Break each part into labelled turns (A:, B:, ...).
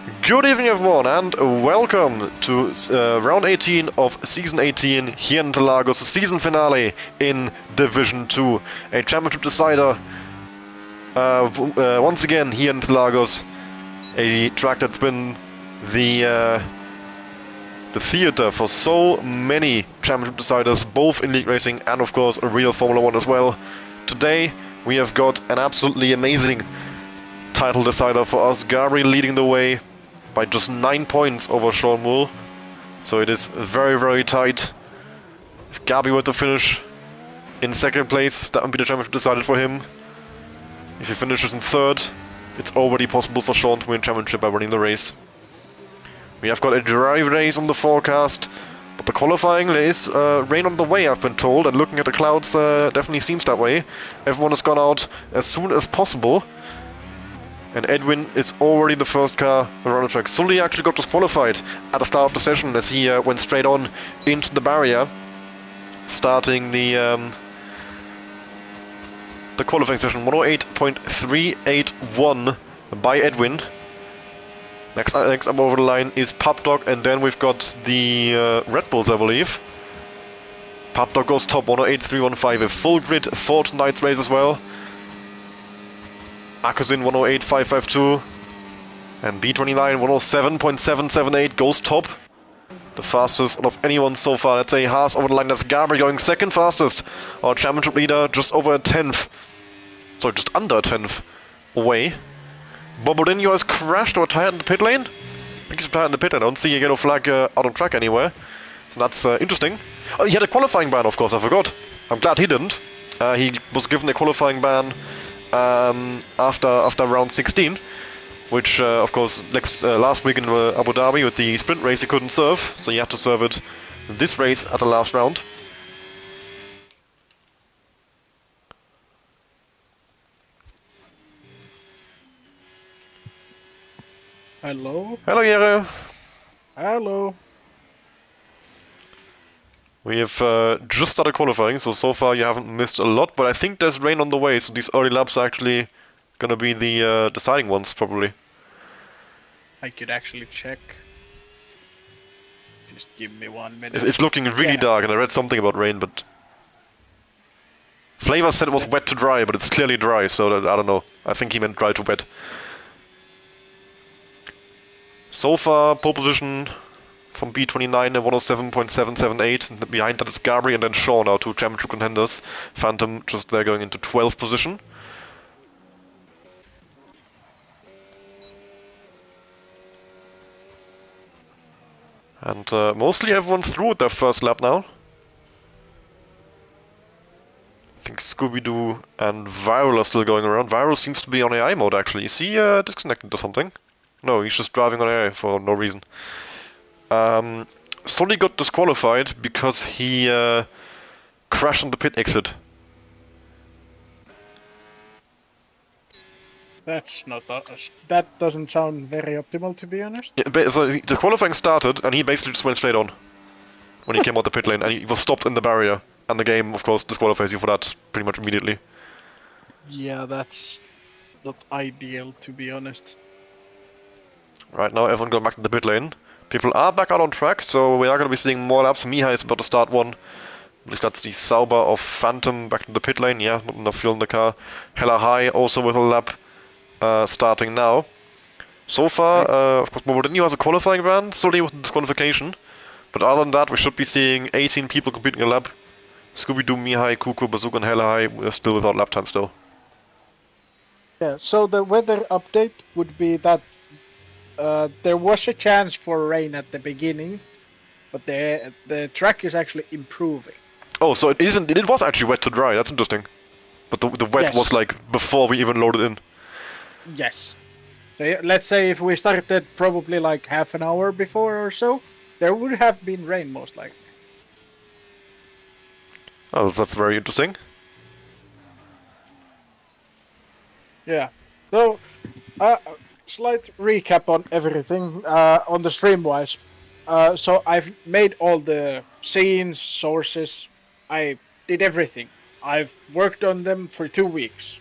A: Good evening everyone and welcome to round 18 of season 18 here in Interlagos, the season finale in Division 2. A championship decider once again here in Interlagos, a track that's been the theater for so many championship deciders, both in league racing and of course a real Formula 1 as well. Today we have got an absolutely amazing title decider for us, Gabri leading the way by just 9 points over Sean Moore. So it is very, very tight. If Gabri were to finish in second place, that would be the championship decided for him. If he finishes in third, it's already possible for Sean to win championship by winning the race. We have got a dry race on the forecast, but the qualifying race, rain on the way I've been told, and looking at the clouds definitely seems that way. Everyone has gone out as soon as possible. And Edwin is already the first car around the track. Sully actually got disqualified at the start of the session as he went straight on into the barrier, starting the qualifying session 108.381 by Edwin. Next up over the line is Pub Dog, and then we've got the Red Bulls, I believe. Pub Dog goes top 108.315, a full grid for tonight's race as well. Akuzin 108.552 and B29 107.778 goes top. The fastest of anyone so far. Let's say Haas over the line. That's Gabri going second fastest. Our championship leader just over a 10th. Sorry, just under a 10th away. Bobolinho has crashed or tired in the pit lane. I think he's tired in the pit lane. I don't see a yellow flag out on track anywhere. So that's interesting. Oh, he had a qualifying ban, of course. I forgot. I'm glad he didn't. He was given a qualifying ban after round 16, which of course last week in Abu Dhabi with the sprint race he couldn't serve, so you have to serve it this race at the last round.
B: Hello.
A: Hello Jere.
B: Hello.
A: We have just started qualifying, so far you haven't missed a lot, but I think there's rain on the way, so these early laps are actually gonna be the deciding ones, probably.
B: I could actually check. Just give me 1 minute.
A: It's looking really dark, and I read something about rain, but Flavor said it was wet to dry, but it's clearly dry, so I don't know. I think he meant dry to wet. So far, pole position from B29 at 107.778, and behind that is Gabri and then Sean, our two championship contenders. Phantom just there going into 12th position. And mostly everyone's through with their first lap now. I think Scooby-Doo and Viral are still going around. Viral seems to be on AI mode actually. Is he disconnected or something? No, he's just driving on AI for no reason. Sully got disqualified because he crashed on the pit exit.
B: That's not that doesn't sound very optimal, to be honest.
A: Yeah, so the qualifying started and he basically just went straight on when he came out the pit lane, and he was stopped in the barrier, and the game of course disqualifies you for that pretty much immediately.
B: Yeah, that's not ideal, to be honest.
A: Right now everyone going back to the pit lane. People are back out on track, so we are going to be seeing more laps. Mihai is about to start one. I believe that's the Sauber of Phantom back to the pit lane. Yeah, not enough fuel in the car. Hella High also with a lap starting now. So far, of course, Bobolinho has a qualifying ban, Sully with disqualification. But other than that, we should be seeing 18 people competing a lap. Scooby-Doo, Mihai, Kuku, Bazooka and Hella High, we're still without lap time still.
B: Yeah, so the weather update would be that there was a chance for rain at the beginning, but the track is actually improving.
A: Oh, so it isn't. It was actually wet to dry. That's interesting. But the wet was like before we even loaded in.
B: Yes. So let's say if we started probably like half an hour before or so, there would have been rain most likely.
A: Oh, that's very interesting.
B: Yeah. So, slight recap on everything on the stream-wise. So I've made all the scenes, sources. I did everything. I've worked on them for 2 weeks.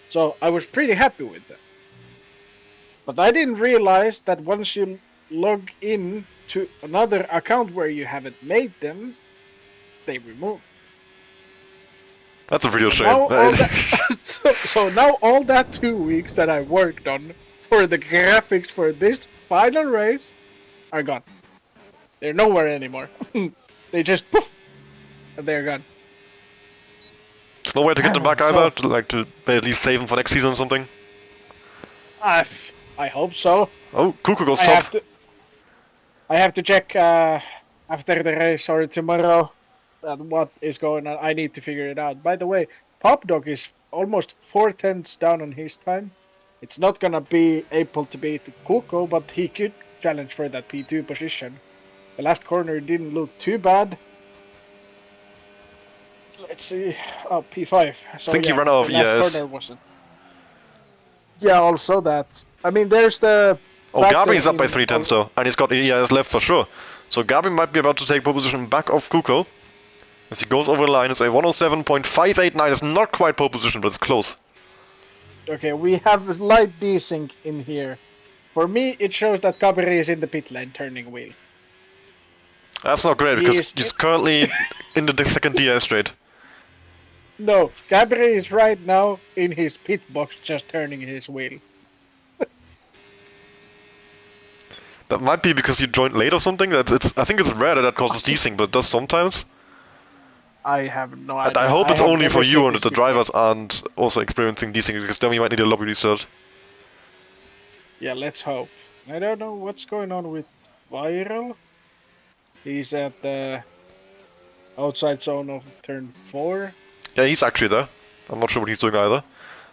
B: So I was pretty happy with them. But I didn't realize that once you log in to another account where you haven't made them, they remove.
A: That's a real
B: So
A: shame.
B: now all that, so now all that 2 weeks that I worked on for the graphics for this final race are gone. They're nowhere anymore. They just poof, and they're gone.
A: There's no way to get them back either, to, like to at least save them for next season or something.
B: I hope so.
A: Oh, Kuku goes top.
B: I have to check after the race or tomorrow what is going on. I need to figure it out. By the way, Pop Dog is almost 4 tenths down on his time. It's not gonna be able to beat Kuko, but he could challenge for that P2 position. The last corner didn't look too bad. Let's see. Oh, P5. So,
A: I think
B: yeah,
A: he ran out of
B: the last
A: ES.
B: corner wasn't. Yeah, also that. I mean, there's the.
A: Oh, Gabri's up by 3 tenths though, and he's got ES left for sure. So Gabri might be about to take pole position back of Kuko. As he goes over the line, it's a 107.589. It's not quite pole position, but it's close.
B: Okay, we have light desync in here. For me, it shows that Gabri is in the pit lane turning wheel.
A: That's not great, because he's currently in the second DS straight.
B: No, Gabri is right now in his pit box just turning his wheel.
A: That might be because you joined late or something. I think it's rare that causes desync, but it does sometimes.
B: I have no
A: And
B: idea.
A: I hope it's only for you and that the
B: before.
A: drivers aren't also experiencing desync, because then we might need a lobby restart.
B: Yeah, let's hope. I don't know what's going on with Viral. He's at the outside zone of turn 4.
A: Yeah, he's actually there. I'm not sure what he's doing either.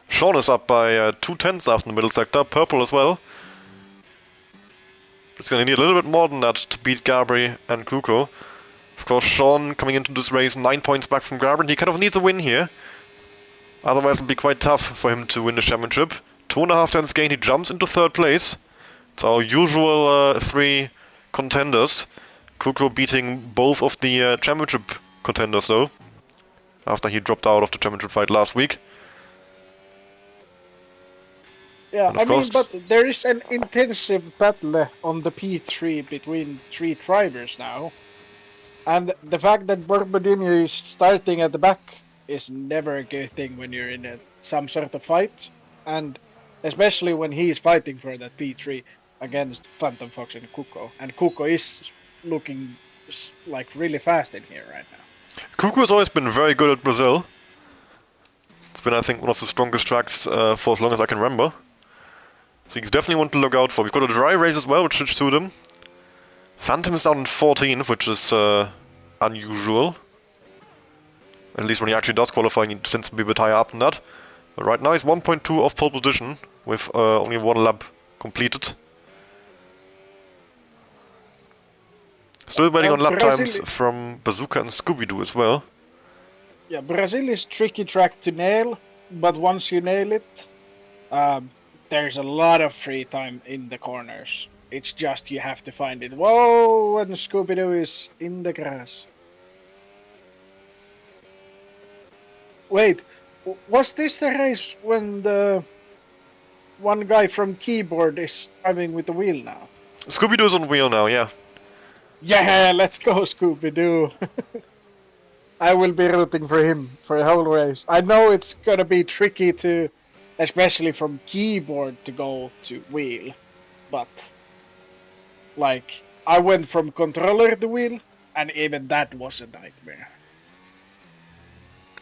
A: Sean is up by 2 tenths after the middle sector. Purple as well. It's gonna need a little bit more than that to beat Gabri and Kuko. Of course, Sean coming into this race 9 points back from Gabri, and he kind of needs a win here. Otherwise it'll be quite tough for him to win the championship. 2.5 tenths gain, he jumps into 3rd place. It's our usual 3 contenders. Kuko beating both of the championship contenders though, after he dropped out of the championship fight last week.
B: Yeah, I mean,
A: course,
B: but there is an intensive battle on the P3 between 3 drivers now. And the fact that Borbodinho is starting at the back is never a good thing when you're in some sort of fight. And especially when he's fighting for that P3 against Phantom Fox and Kuko. And Kuko is looking like really fast in here right now.
A: Kuko has always been very good at Brazil. It's been, I think, one of the strongest tracks for as long as I can remember. So he's definitely one to look out for. We've got a dry race as well, which should suit him. Phantom is down in 14th, which is unusual. At least when he actually does qualify, he tends to be a bit higher up than that. But right now he's 1.2 off pole position, with only 1 lap completed. Still waiting on lap times from Bazooka and Scooby-Doo as well.
B: Yeah, Brazil is tricky track to nail, but once you nail it, there's a lot of free time in the corners. It's just you have to find it. Whoa, and Scooby-Doo is in the grass. Wait, was this the race when the one guy from keyboard is driving with the wheel now?
A: Scooby-Doo's on wheel now, yeah.
B: Yeah, let's go Scooby-Doo. I will be rooting for him for the whole race. I know it's gonna be tricky to, especially from keyboard, to go to wheel, but like I went from controller to wheel, and even that was a nightmare.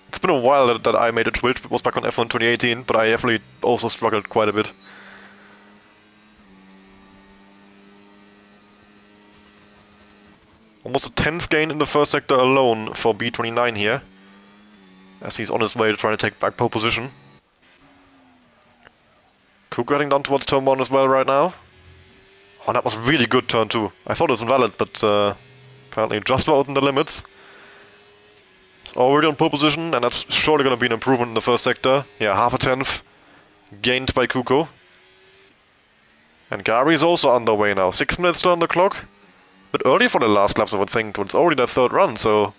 A: It's been a while that I made a switch. It was back on F1 2018, but I definitely also struggled quite a bit. Almost a 10th gain in the first sector alone for B29 here, as he's on his way to trying to take back pole position. Kuko heading down towards turn 1 as well right now. Oh, that was really good turn 2. I thought it was invalid, but apparently just about in the limits. It's already on pole position, and that's surely going to be an improvement in the first sector. Yeah, half a tenth gained by Kuko. And Gabri is also underway now. 6 minutes still on the clock. But early for the last laps, I would think. It's already their 3rd run, so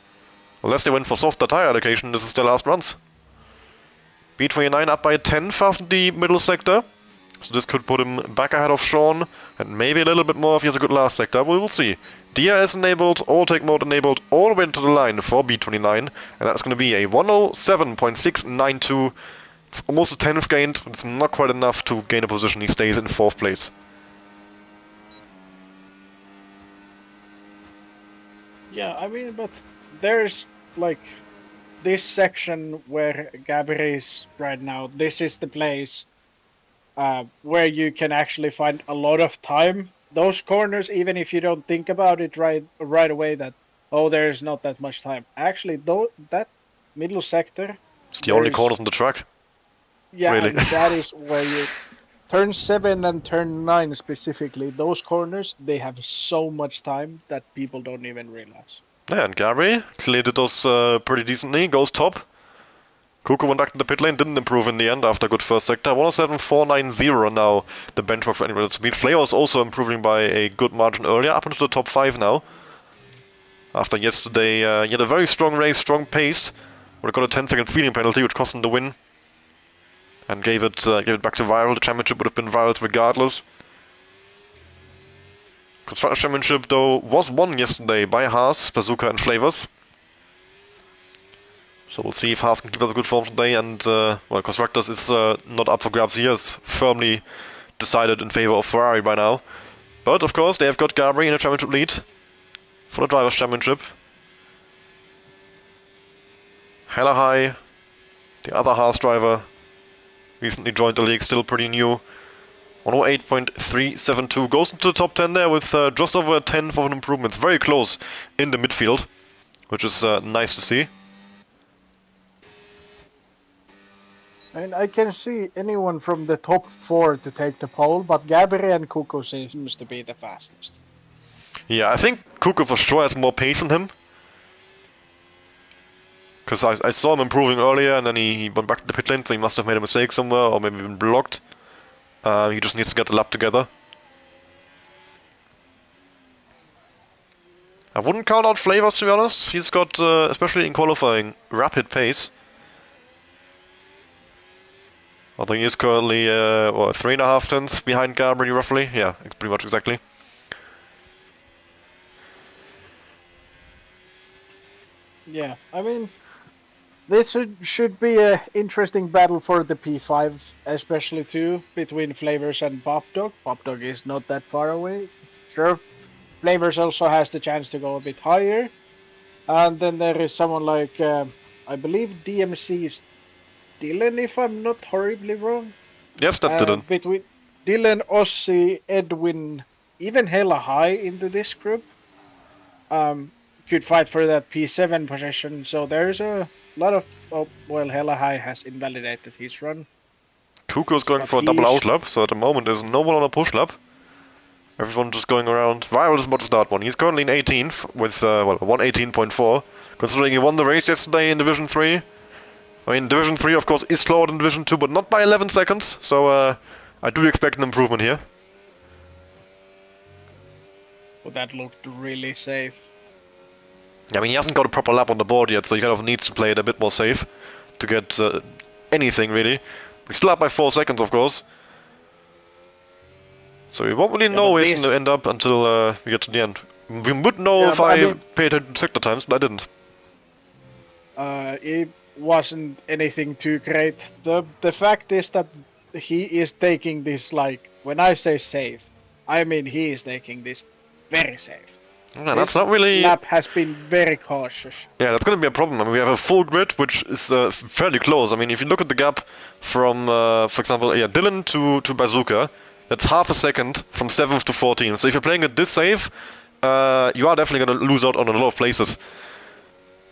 A: unless they went for softer tire allocation, this is their last runs. B29 up by 10th after the middle sector. So this could put him back ahead of Sean, and maybe a little bit more if he has a good last sector. We will see. DRS enabled, overtake mode enabled, all the way into the line for B29, and that's going to be a 107.692. It's almost a 10th gained, but it's not quite enough to gain a position. He stays in 4th place.
B: Yeah, I mean, but there's like this section where Gabri is right now. This is the place where you can actually find a lot of time. Those corners, even if you don't think about it right away, that there is not that much time. Actually, though, that middle sector.
A: It's the only corners on the track.
B: Yeah,
A: really.
B: And that is where you turn 7 and turn 9 specifically. Those corners, they have so much time that people don't even realize.
A: Yeah, and Gabri cleared those pretty decently. Goes top. Kuko went back to the pit lane, didn't improve in the end after a good first sector. 107.490 now, the benchmark for anybody speed. Flavor is also improving by a good margin earlier, up into the top 5 now. After yesterday, he had a very strong race, strong pace. Would have got a 10-second speeding penalty, which cost him the win. And gave it back to Viral. The championship would have been Viral's regardless. Constructors Championship, though, was won yesterday by Haas, Bazooka and Flavors. So we'll see if Haas can keep up a good form today, and well, Constructors is not up for grabs here. It's firmly decided in favor of Ferrari by now. But of course, they have got Gabri in a championship lead for the Drivers' Championship. Hella High, the other Haas driver, recently joined the league, still pretty new. 108.372 goes into the top 10 there with just over a 10th of an improvement. It's very close in the midfield, which is nice to see.
B: And I can see anyone from the top 4 to take the pole, but Gabri and Kuko seems to be the fastest.
A: Yeah, I think Kuko for sure has more pace in him. Because I saw him improving earlier, and then he went back to the pit lane, so he must have made a mistake somewhere, or maybe been blocked. He just needs to get the lap together. I wouldn't count out Flavors, to be honest. He's got, especially in qualifying, rapid pace. I think he is currently 3.5 tenths behind Gabri, roughly. Yeah, pretty much exactly.
B: Yeah, I mean, this should be an interesting battle for the P5, especially too, between Flavors and Pop Dog. Pop Dog is not that far away. Sure, Flavors also has the chance to go a bit higher. And then there is someone like, I believe DMC's Dylan, if I'm not horribly wrong.
A: Yes, that's Dylan.
B: Between Dylan, Ossi, Edwin, even Hella High into this group, could fight for that P7 position. So there's a lot of... Oh, well, Hella High has invalidated his run.
A: Kuko's going for a double out lap, so at the moment there's no one on a push lap. Everyone just going around. Viral is about to start one. He's currently in 18th with, 118.4. Considering he won the race yesterday in Division 3. I mean, Division 3, of course, is slower than Division 2, but not by 11 seconds. So I do expect an improvement here.
B: Well, that looked really safe.
A: I mean, he hasn't got a proper lap on the board yet, so he kind of needs to play it a bit more safe to get anything, really. We still up by 4 seconds, of course. So we won't really know where he's going to end up until we get to the end. We would know if I paid attention to sector times, but I didn't.
B: It wasn't anything too great. The fact is that he is taking this, like, when I say safe, I mean he is taking this very safe.
A: Yeah, that's not really...
B: lap has been very cautious.
A: Yeah, that's going to be a problem. I mean, we have a full grid, which is fairly close. I mean, if you look at the gap from, for example, Dylan to Bazooka, that's half a second from 7th to 14th. So if you're playing it this safe, you are definitely going to lose out on a lot of places.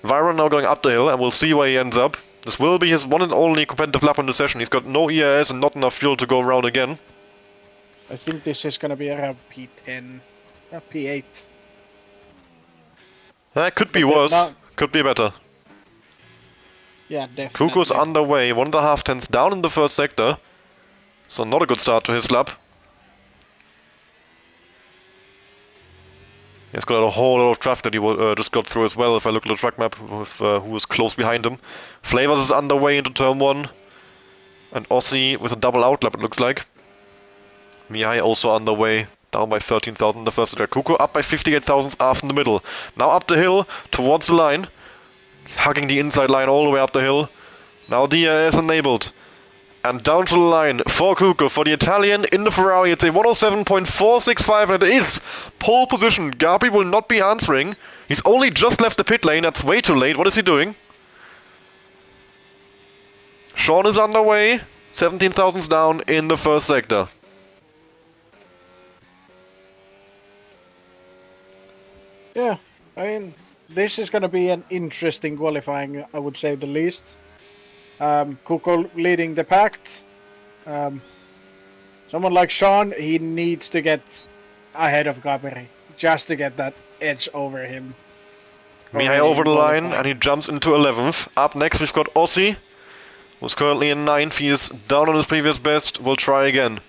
A: Viral now going up the hill, and we'll see where he ends up. This will be his one and only competitive lap in the session. He's got no ERS and not enough fuel to go around again.
B: I think this is going to be around P10, P8.
A: Could be worse, could be better.
B: Yeah, definitely.
A: Kuko's underway, 1.5 tenths down in the first sector. So not a good start to his lap. He's got a whole lot of traffic that he just got through as well, if I look at the track map, with who was close behind him. Flavors is underway into turn 1. And Ossi with a double out lap, it looks like. Mihai also on the way, down by 13,000 in the first sector. Kuko up by 58,000 after the middle. Now up the hill, towards the line. Hugging the inside line all the way up the hill. Now Dia is enabled. And down to the line for Kuko, for the Italian in the Ferrari. It's a 107.465 and it is pole position. Gabri will not be answering. He's only just left the pit lane. That's way too late. What is he doing? Sean is underway. 17,000 down in the first sector.
B: Yeah, I mean, this is going to be an interesting qualifying, I would say the least. Kuko leading the pack. Someone like Sean, he needs to get ahead of Gabri just to get that edge over him.
A: Mihai over the line and he jumps into 11th. Up next we've got Ossi, who's currently in 9th. He is down on his previous best. We'll try again.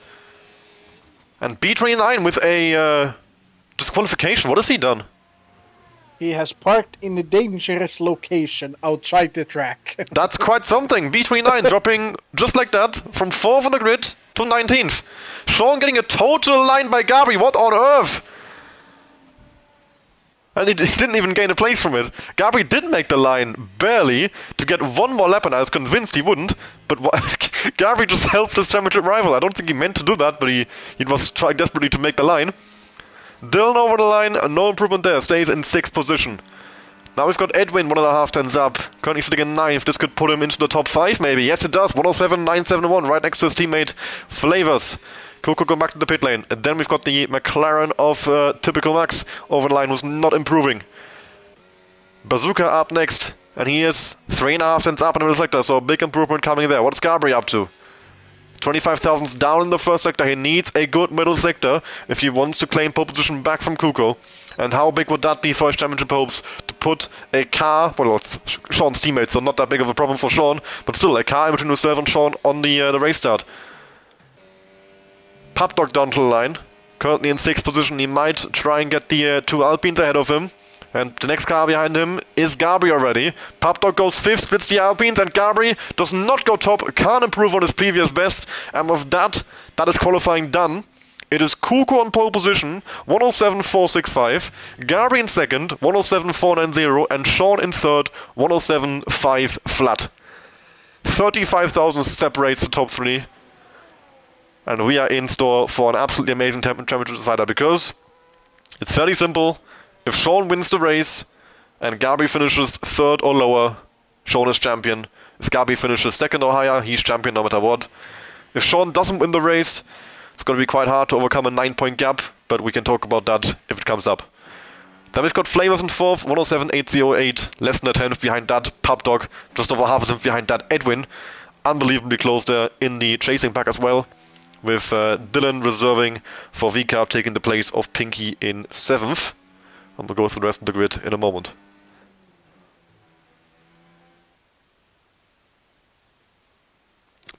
A: And B29 with a disqualification. What has he done?
B: He has parked in a dangerous location outside the track.
A: That's quite something. B29 dropping just like that from 4th on the grid to 19th. Sean getting a total line by Gabri. What on earth? And he didn't even gain a place from it. Gabri did make the line, barely, to get one more lap, and I was convinced he wouldn't. But Gabri just helped his championship rival. I don't think he meant to do that, but he was trying desperately to make the line. Dylan over the line, no improvement there, stays in 6th position. Now we've got Edwin 1.5 tenths up, currently sitting in 9th. This could put him into the top 5 maybe. Yes it does, 107.971 right next to his teammate Flavors. Kuko going back to the pit lane. And then we've got the McLaren of typical Max over the line, who's not improving. Bazooka up next, and he is 3.5 tenths up in the middle sector, so a big improvement coming there. What's Gabri up to? 25,000 down in the first sector. He needs a good middle sector if he wants to claim pole position back from Kuko. And how big would that be for his championship hopes to put a car, well, it's Sean's teammate, so not that big of a problem for Sean, but still a car in between himself and Sean on the race start. Papdog down to the line, currently in 6th position. He might try and get the 2 Alpines ahead of him. And the next car behind him is Gabri already. Papdog goes 5th, splits the Alpines, and Gabri does not go top, can't improve on his previous best. And with that is qualifying done. It is Kuko on pole position, 107.465, Gabri in 2nd, 107.490, and Sean in 3rd, 107.5 flat. 35,000 separates the top 3. And we are in store for an absolutely amazing championship decider, because it's fairly simple. If Sean wins the race and Gabri finishes 3rd or lower, Sean is champion. If Gabri finishes 2nd or higher, he's champion no matter what. If Sean doesn't win the race, it's going to be quite hard to overcome a 9-point gap, but we can talk about that if it comes up. Then we've got Flavors in 4th, 107.808, less than a 10th behind that. Papdog, just over half a tenth behind that. Edwin, unbelievably close there in the chasing pack as well, with Dylan reserving for VCAP, taking the place of Pinky in 7th. And we'll go through the rest of the grid in a moment.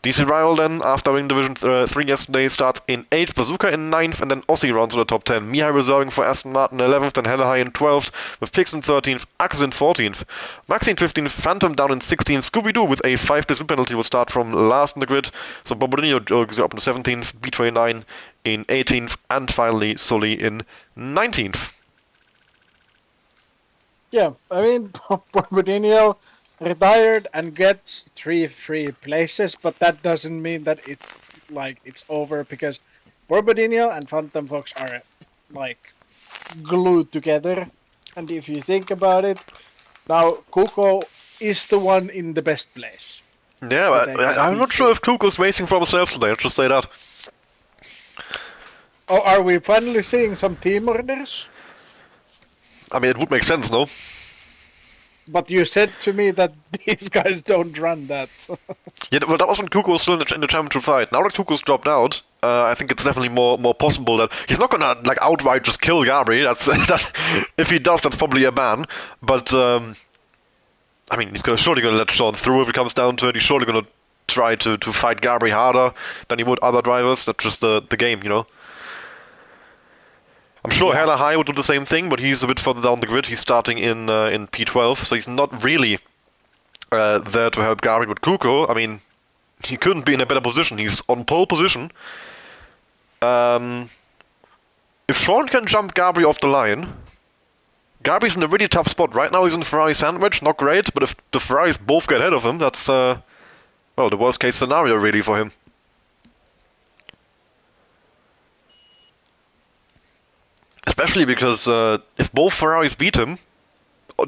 A: DC Rival then, after winning Division 3 yesterday, starts in 8th, Bazooka in 9th, and then Ossi rounds to the top 10. Mihai reserving for Aston Martin 11th, and Hellahai in 12th, with Pix in 13th, Akkus in 14th, Maxi in 15th, Phantom down in 16th, Scooby-Doo with a 5-day swim penalty will start from last in the grid, so Bombardino goes up in 17th, B29 in 18th, and finally Sully in 19th.
B: Yeah, I mean, Bombardino retired and gets 3 free places, but that doesn't mean that it's over, because Bombardino and Phantom Fox are like glued together. And if you think about it, now Kuko is the one in the best place.
A: Yeah, I'm not sure if Kuko's racing for himself today, let's just say that.
B: Oh, are we finally seeing some team orders?
A: I mean, it would make sense, no?
B: But you said to me that these guys don't run that.
A: Yeah, well, that was when Kuko was still in the championship fight. Now that Kuko's dropped out, I think it's definitely more possible that he's not gonna like outright just kill Gabri. That if he does, that's probably a ban. But I mean, he's surely gonna let Sean through if it comes down to it. He's surely gonna try to fight Gabri harder than he would other drivers. That's just the game, you know. I'm sure Hellahai would do the same thing, but he's a bit further down the grid. He's starting in P12, so he's not really there to help Gabri with Kuko. I mean, he couldn't be in a better position. He's on pole position. If Sean can jump Gabri off the line, Gabri's in a really tough spot. Right now he's in the Ferrari sandwich, not great, but if the Ferraris both get ahead of him, that's, well, the worst case scenario really for him. Especially because if both Ferraris beat him,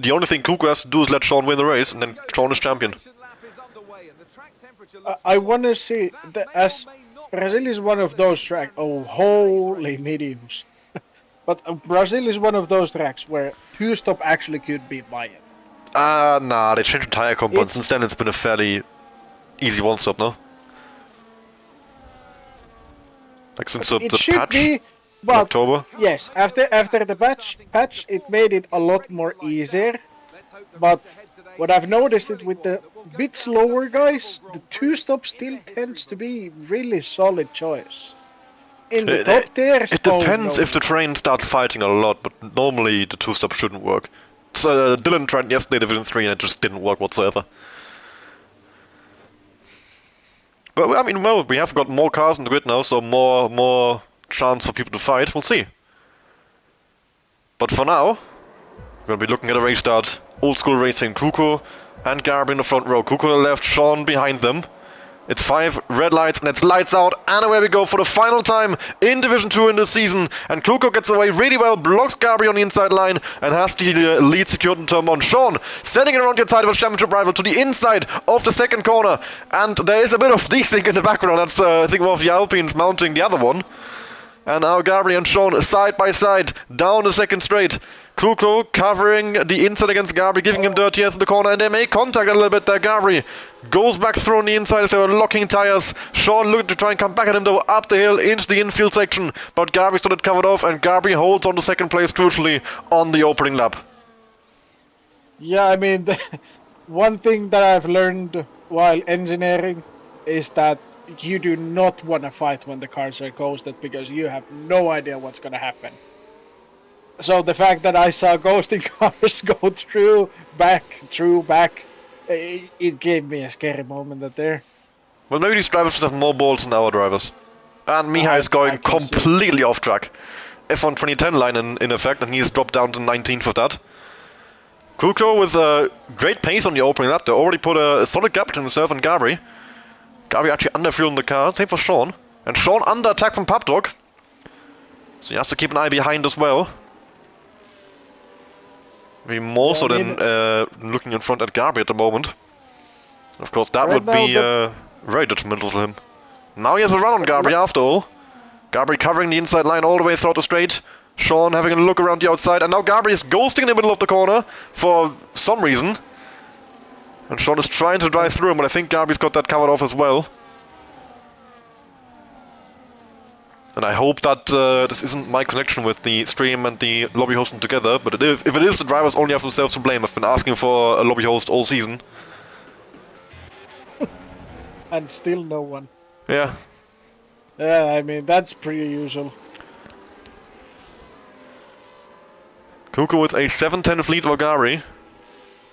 A: the only thing Kuko has to do is let Sean win the race, and then Sean is champion.
B: I want to see, as Brazil is one of those tracks, oh, holy mediums. But Brazil is one of those tracks where two-stop actually could be by it.
A: Nah, they changed the tire compound. Since then it's been a fairly easy one-stop, no? Like since the patch in October?
B: Yes, after the patch, it made it a lot more easier. But what I've noticed is with the bit slower guys, the two-stop still tends to be really solid choice. In the top tiers,
A: it depends if the train starts fighting a lot, but normally the two-stop shouldn't work. So Dylan tried yesterday Division 3 and it just didn't work whatsoever. But I mean, well, we have got more cars in the grid now, so more chance for people to fight. We'll see. But for now, we're gonna be looking at a race start. Old school racing, Kuko and Garbi in the front row. Kuko on the left, Sean behind them. It's 5 red lights and it's lights out, and away we go for the final time in Division 2 in this season. And Kuko gets away really well, blocks Garbi on the inside line, and has the lead secured in turn 1. Sean setting it around the outside of his championship rival to the inside of the second corner. And there is a bit of desync in the background. That's, I think, one of the Alpines mounting the other one. And now Garbi and Sean side by side down the second straight. Kuko covering the inside against Garbi, giving him dirty air to the corner, and they make contact a little bit there. Garbi goes back through on the inside as they were locking tires. Sean looking to try and come back at him though, up the hill into the infield section, but Garbi started covered off, and Garbi holds on to second place crucially on the opening lap.
B: Yeah, I mean, one thing that I've learned while engineering is that you do not want to fight when the cars are ghosted, because you have no idea what's going to happen. So the fact that I saw ghosting cars go through, back, it gave me a scary moment there.
A: Well, maybe these drivers just have more balls than our drivers. And Mihai is going completely off track. F1 2010 line in effect, and he's dropped down to 19th of that. Kuko with a great pace on the opening lap. They already put a solid gap between himself and Garbi. Garbi actually under-fueling the car, same for Sean. And Sean under attack from Papdog. So he has to keep an eye behind as well. Maybe more so than looking in front at Garbi at the moment. Of course, that would be very detrimental to him. Now he has a run on Garbi after all. Garbi covering the inside line all the way throughout the straight. Sean having a look around the outside, and now Garbi is ghosting in the middle of the corner for some reason. And Sean is trying to drive through him, but I think Garbi's got that covered off as well. And I hope that this isn't my connection with the stream and the lobby hosting together, but if it is, the drivers only have themselves to blame. I've been asking for a lobby host all season.
B: And still no one.
A: Yeah.
B: Yeah, I mean, that's pretty usual.
A: Kuko with a 7-10 lead over Garbi.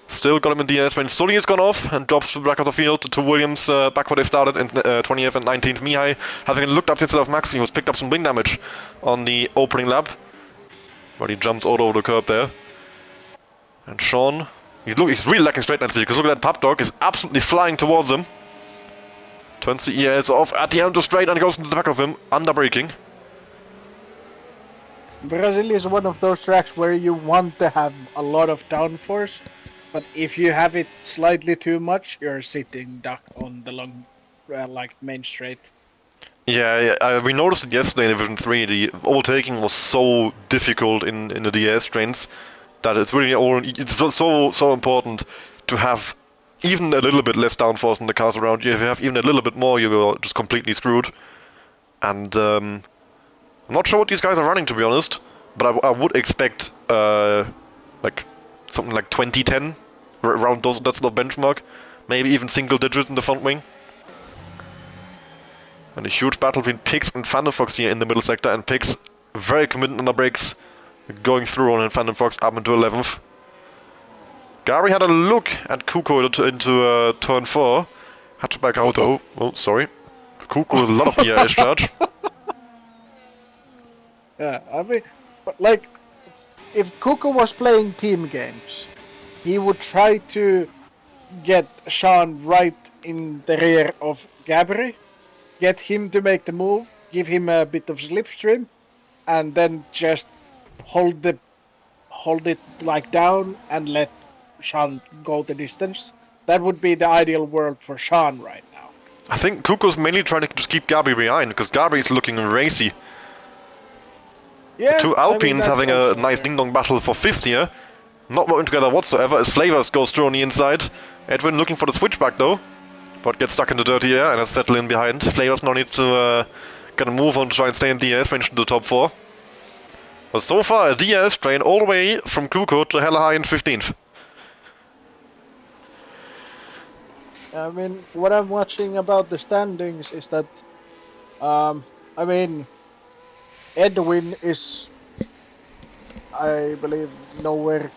A: Still got him in DS when Sully has gone off and drops back of the field to Williams back where they started in 20th and 19th. Mihai having looked up instead of Maxi, who's picked up some wing damage on the opening lap. But he jumped all over the curb there. And Sean, he's really lacking straight line speed, because look at that Papdog, is absolutely flying towards him. Turns the ES off at the end of the straight and goes into the back of him, under braking.
B: Brazil is one of those tracks where you want to have a lot of downforce. But if you have it slightly too much, you're sitting duck on the long, like, main straight.
A: Yeah, we noticed it yesterday in Division 3. The overtaking was so difficult in the DS trains that it's really it's so important to have even a little bit less downforce in the cars around you. If you have even a little bit more, you're just completely screwed. And I'm not sure what these guys are running, to be honest, but I would expect like something like 2010 around those. That's the benchmark. Maybe even single digit in the front wing. And a huge battle between Pix and Vandenfox here in the middle sector, and Pix very committed on the brakes, going through on, and Vandenfox up into 11th. Garbi had a look at Kuko into turn 4. Had to back out though. Oh, sorry. Kuko with a lot of DRS charge.
B: Yeah, I mean, but like, if Kuko was playing team games, he would try to get Sean right in the rear of Gabri, get him to make the move, give him a bit of slipstream, and then just hold it like down and let Sean go the distance. That would be the ideal world for Sean right now.
A: I think Kuko's mainly trying to just keep Gabri behind, because Gabri is looking racy.
B: Yeah,
A: Two Alpines having a nice
B: fair.
A: ding-dong battle for 5th here. Not working together whatsoever as Flavors goes through on the inside. Edwin looking for the switchback though, but gets stuck in the dirty air and has settled in behind. Flavors now needs to get a move on to try and stay in DRS range to the top 4. But so far a DRS train all the way from Kuko to hella high in 15th.
B: I mean, what I'm watching about the standings is that, I mean, Edwin is, I believe, nowhere.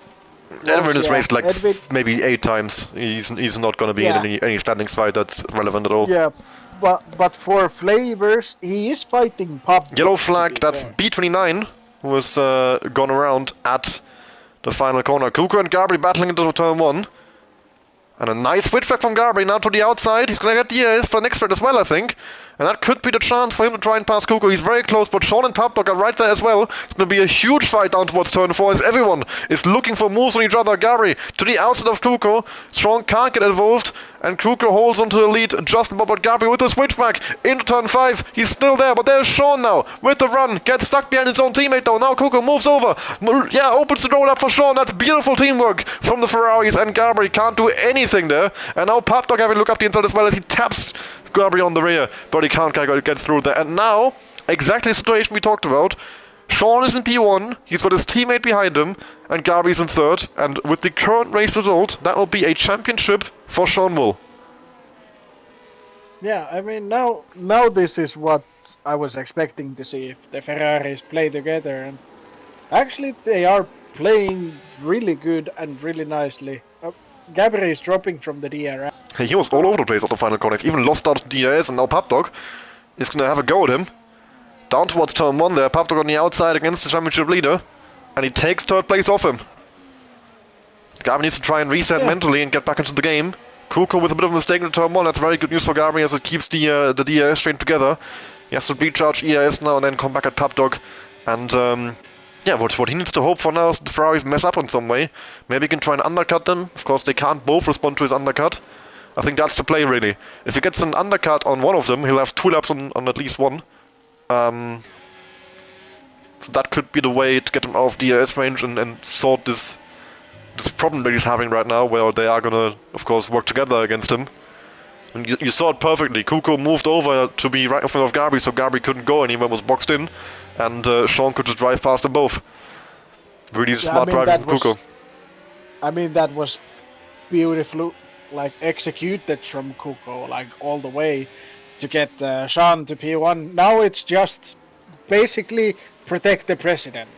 A: Edwin has raced like
B: Edwin,
A: maybe 8 times. He's not going to be
B: Yeah.
A: in any standings fight that's relevant at all.
B: yeah, but for Flavors, he is fighting Pop.
A: Yellow flag, that's B29, who has gone around at the final corner. Kuko and Gabri battling into turn 1. And a nice switchback from Gabri now to the outside. He's going to get DRS for the next straight as well, I think. And that could be the chance for him to try and pass Kuko. He's very close, but Sean and Papdog are right there as well. It's going to be a huge fight down towards turn 4 as everyone is looking for moves on each other. Gabri to the outside of Kuko. Sean can't get involved, and Kuko holds onto the lead just above, but Gabri with the switchback into turn 5. He's still there, but there's Sean now with the run. Gets stuck behind his own teammate though. Now Kuko moves over. Yeah, opens the door up for Sean. That's beautiful teamwork from the Ferraris, and Gabri can't do anything there. And now Papdog having a look up the inside as well as he taps Gabri on the rear, but he can't get through there. And now, exactly the situation we talked about. Sean is in P1, he's got his teammate behind him, and Gabri's in 3rd. And with the current race result, that will be a championship for Sean Wool.
B: Yeah, I mean, now this is what I was expecting to see if the Ferraris play together, and actually they are playing really good and really nicely. Gabri is dropping from the DRS.
A: He was all over the place at the final corner. He's even lost out of DRS, and now Papdog is going to have a go at him. Down towards turn 1 there, Papdog on the outside against the championship leader, and he takes 3rd place off him. Gabri needs to try and reset mentally and get back into the game. Kuko with a bit of a mistake in turn 1. That's very good news for Gabri as it keeps the DRS train together. He has to recharge ERS now and then come back at Papdog. And yeah, what he needs to hope for now is the Ferraris mess up in some way. Maybe he can try and undercut them. Of course, they can't both respond to his undercut. I think that's the play, really. If he gets an undercut on one of them, he'll have 2 laps on at least one. So that could be the way to get him out of DRS range and sort this problem that he's having right now, where they are gonna, of course, work together against him. And you saw it perfectly. Kuko moved over to be right in front of Gabri, so Gabri couldn't go anywhere, was boxed in, and Sean could just drive past them both. Really smart driving from Kuko.
B: I mean, that was beautifully executed from Kuko, all the way to get Sean to P1. Now it's just basically protect the president.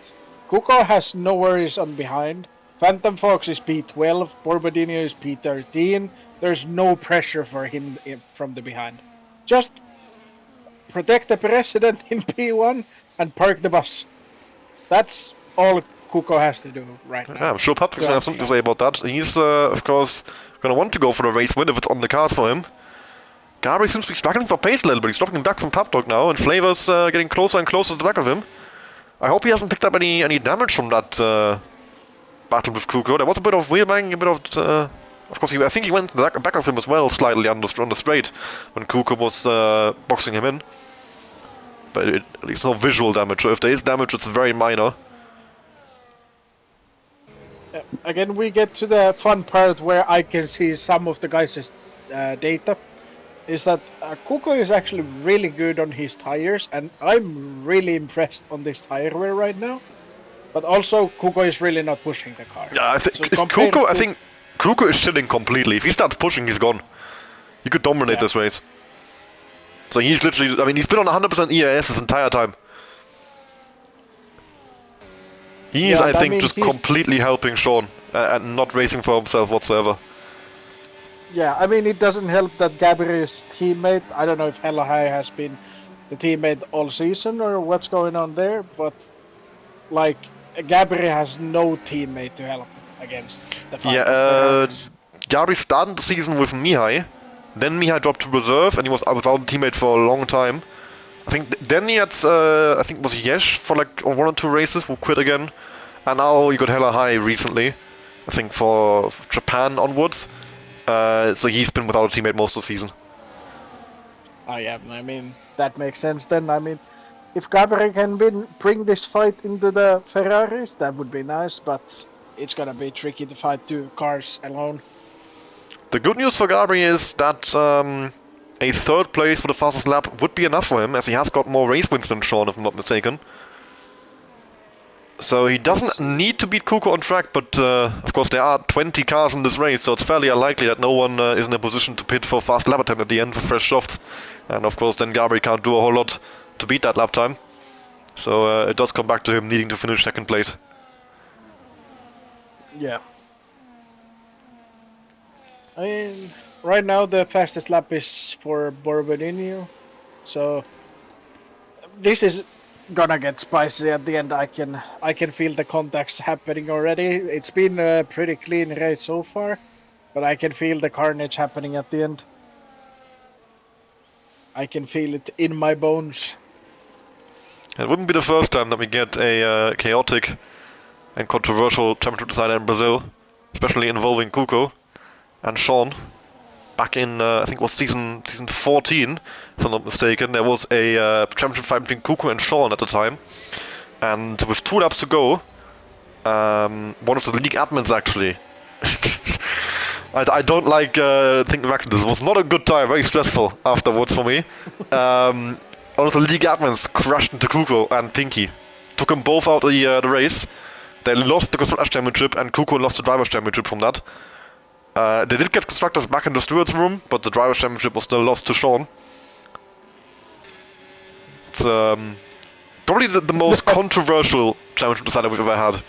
B: Kuko has no worries on behind. Phantom Fox is P12, Borbadino is P13. There's no pressure for him from the behind. Just protect the president in P1 and park the bus. That's all Kuko has to do right now.
A: Yeah, I'm sure Patrick's going to have something to say about that. He's, of course, going to want to go for the race win if it's on the cards for him. Gabri seems to be struggling for pace a little bit. He's dropping back from Papdog now, and Flavor's getting closer and closer to the back of him. I hope he hasn't picked up any damage from that battle with Kuko. There was a bit of wheel bang, a bit of course, I think he went to the back of him as well, slightly on the straight, when Kuko was boxing him in. But at least no visual damage, so if there is damage, it's very minor.
B: Again, we get to the fun part where I can see some of the guys' data. Is that Kuko is actually really good on his tires, and I'm really impressed on this tire wear right now. But also, Kuko is really not pushing the car.
A: Yeah, I think I think Kuko is chilling completely. If he starts pushing, he's gone. He could dominate this race. So he's literally, I mean, he's been on 100% ERS this entire time. He's, I think, just completely helping Sean and not racing for himself whatsoever.
B: Yeah, I mean, it doesn't help that Gabri's teammate, I don't know if Hella High has been the teammate all season or what's going on there, but like Gabri has no teammate to help against the fight.
A: Yeah,
B: of Ferraris.
A: Gabri started the season with Mihai, then Mihai dropped to reserve, and he was without a teammate for a long time. I think then he had, I think it was Yesh for like 1 or 2 races who quit again, and now he got hella high recently. I think for Japan onwards. So he's been without a teammate most of the season.
B: Oh yeah, I mean that makes sense then. I mean, if Gabri can bring this fight into the Ferraris, that would be nice, but it's gonna be tricky to fight 2 cars alone.
A: The good news for Gabri is that a 3rd place for the fastest lap would be enough for him, as he has got more race wins than Sean, if I'm not mistaken. So he doesn't need to beat Kuko on track, but of course there are 20 cars in this race, so it's fairly unlikely that no one is in a position to pit for fast lap attempt at the end with fresh softs. And of course then Gabri can't do a whole lot to beat that lap time. So it does come back to him needing to finish 2nd place.
B: Yeah. I mean, right now the fastest lap is for Borbodinho, so this is gonna get spicy at the end. I can feel the contacts happening already. It's been a pretty clean race so far, but I can feel the carnage happening at the end. I can feel it in my bones.
A: It wouldn't be the first time that we get a chaotic and controversial championship decider in Brazil, especially involving Kuko and Sean. Back in, I think it was season 14, if I'm not mistaken, there was a championship fight between Kuko and Sean at the time. And with 2 laps to go, one of the league admins actually, I don't like thinking back to this, it was not a good time, very stressful afterwards for me. One of the league admins crashed into Kuko and Pinky. Took them both out of the race. They lost the Constructors' Championship and Kuko lost the Drivers' Championship from that. They did get Constructors back in the Stewards' room, but the Drivers' Championship was still lost to Sean. It's probably the most controversial championship decider we've ever had.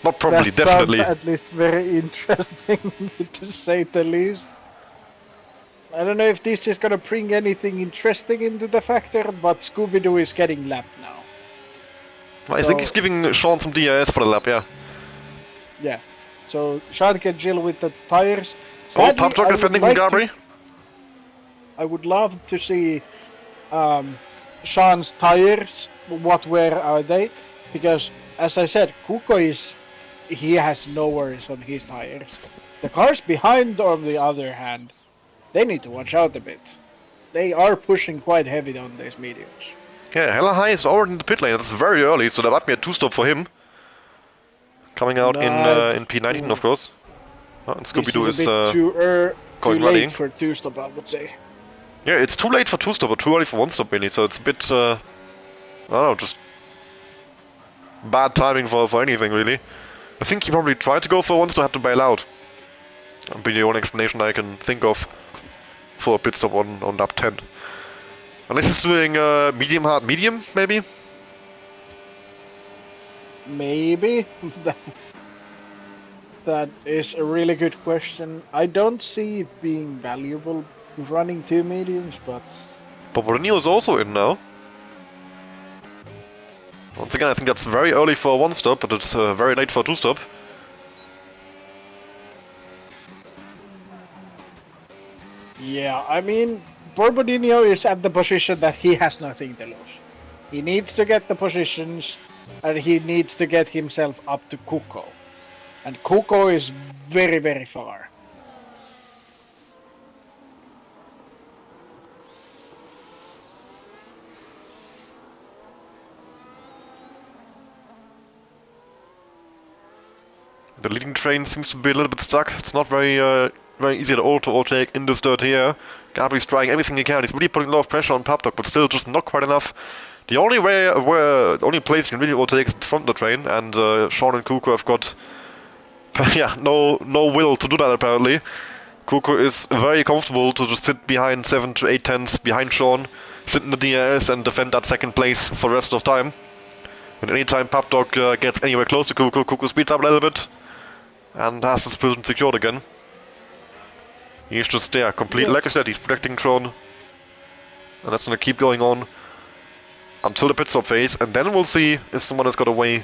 A: Not probably,
B: That
A: definitely.
B: sounds at least very interesting, to say the least. I don't know if this is gonna bring anything interesting into the factor, but Scooby-Doo is getting lapped now.
A: I think he's giving Sean some DRS for the lap, yeah.
B: Yeah. So Sean can chill with the tires.
A: Oh,
B: Sadly,
A: Pop Talk
B: I
A: defending
B: would
A: from
B: like
A: Gabri.
B: I would love to see Sean's tires. Where are they? Because as I said, he has no worries on his tires. The cars behind, on the other hand, they need to watch out a bit. They are pushing quite heavy on these mediums.
A: Yeah, Hella High is already in the pit lane. That's very early, so that might be a 2-stop for him. Coming out in P19, of course. Oh, and Scooby-Doo
B: is a bit too
A: going
B: late
A: running.
B: for 2-stop, I would say.
A: Yeah, it's too late for 2-stop, or too early for 1-stop, really. So it's a bit, I don't know, just bad timing for anything, really. I think he probably tried to go for 1-stop, had to bail out. That'd be the only explanation I can think of for a pit stop on lap 10. Unless he's doing medium, hard, medium, maybe?
B: Maybe. That is a really good question. I don't see it being valuable running 2 mediums, but...
A: Boborino is also in now. Once again, I think that's very early for a 1-stop, but it's very late for a 2-stop.
B: Yeah, I mean, Borbodinho is at the position that he has nothing to lose. He needs to get the positions, and he needs to get himself up to Kuko. And Kuko is very, very far.
A: The leading train seems to be a little bit stuck. It's not very easy at all to overtake in this dirty air. Gabri's trying everything he can. He's really putting a lot of pressure on Papdok, but still just not quite enough. The only place you can really overtake is in front of the train, and Sean and Kuko have got no will to do that apparently. Kuko is very comfortable to just sit behind 7 to 8 tenths behind Sean, sit in the DRS and defend that 2nd place for the rest of time. And anytime Papdok gets anywhere close to Kuko, Kuko speeds up a little bit and has his position secured again. He's just there, complete, like I said, he's protecting Sean. And that's gonna keep going on until the pit stop phase, and then we'll see if someone has got a way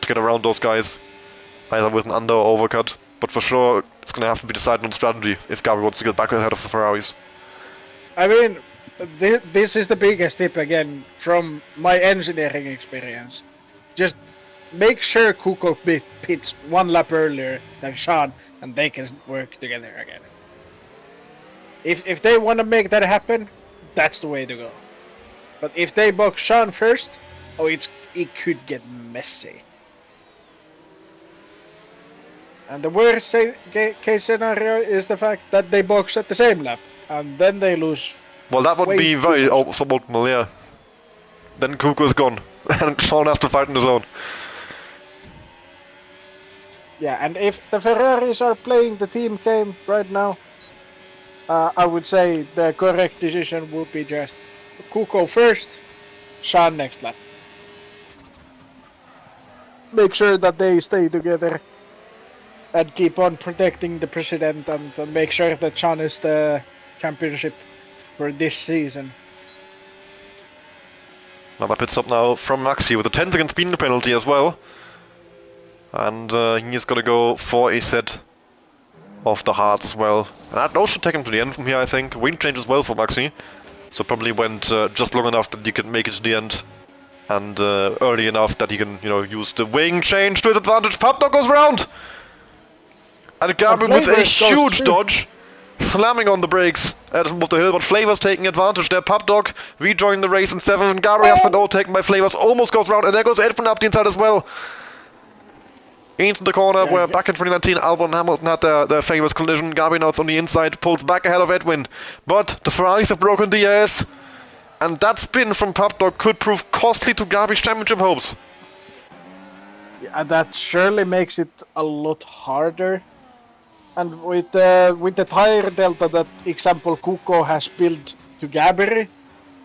A: to get around those guys, either with an under or overcut. But for sure, it's going to have to be decided on strategy if Gabby wants to get back ahead of the Ferraris.
B: I mean, this is the biggest tip again from my engineering experience. Just make sure Kuko pits 1 lap earlier than Sean, and they can work together again. If they want to make that happen, that's the way to go. But if they box Sean first, it could get messy. And the worst case scenario is the fact that they box at the same lap, and then they lose.
A: Well, that would be very suboptimal, yeah. Then Kuko's gone, and Sean has to fight on his own.
B: Yeah, and if the Ferraris are playing the team game right now, I would say the correct decision would be just Kuko first, Sean next lap. Make sure that they stay together and keep on protecting the president, and make sure that Sean is the championship for this season.
A: Another pit stop now from Maxi with a 10-second speeding penalty as well. And he's gonna go for a set of the hards as well. And that also should take him to the end from here, I think. Wing change as well for Maxi. So probably went just long enough that he can make it to the end. And early enough that he can, use the wing change to his advantage. Papdog goes round! And Gabby with a huge dodge, slamming on the brakes at the top of the hill, but Flavors taking advantage there. Papdog rejoining the race in 7th, and Gabby has been overtaken by Flavors, almost goes round, and there goes Edwin up the inside as well. Into the corner where back in 2019 Albon and Hamilton had their famous collision. Gabby now on the inside, pulls back ahead of Edwin, but the Ferraris have broken DRS, and that spin from Papdog could prove costly to Gabby's championship hopes.
B: Yeah, that surely makes it a lot harder. And with the tire delta that example Kuko has built to Gabri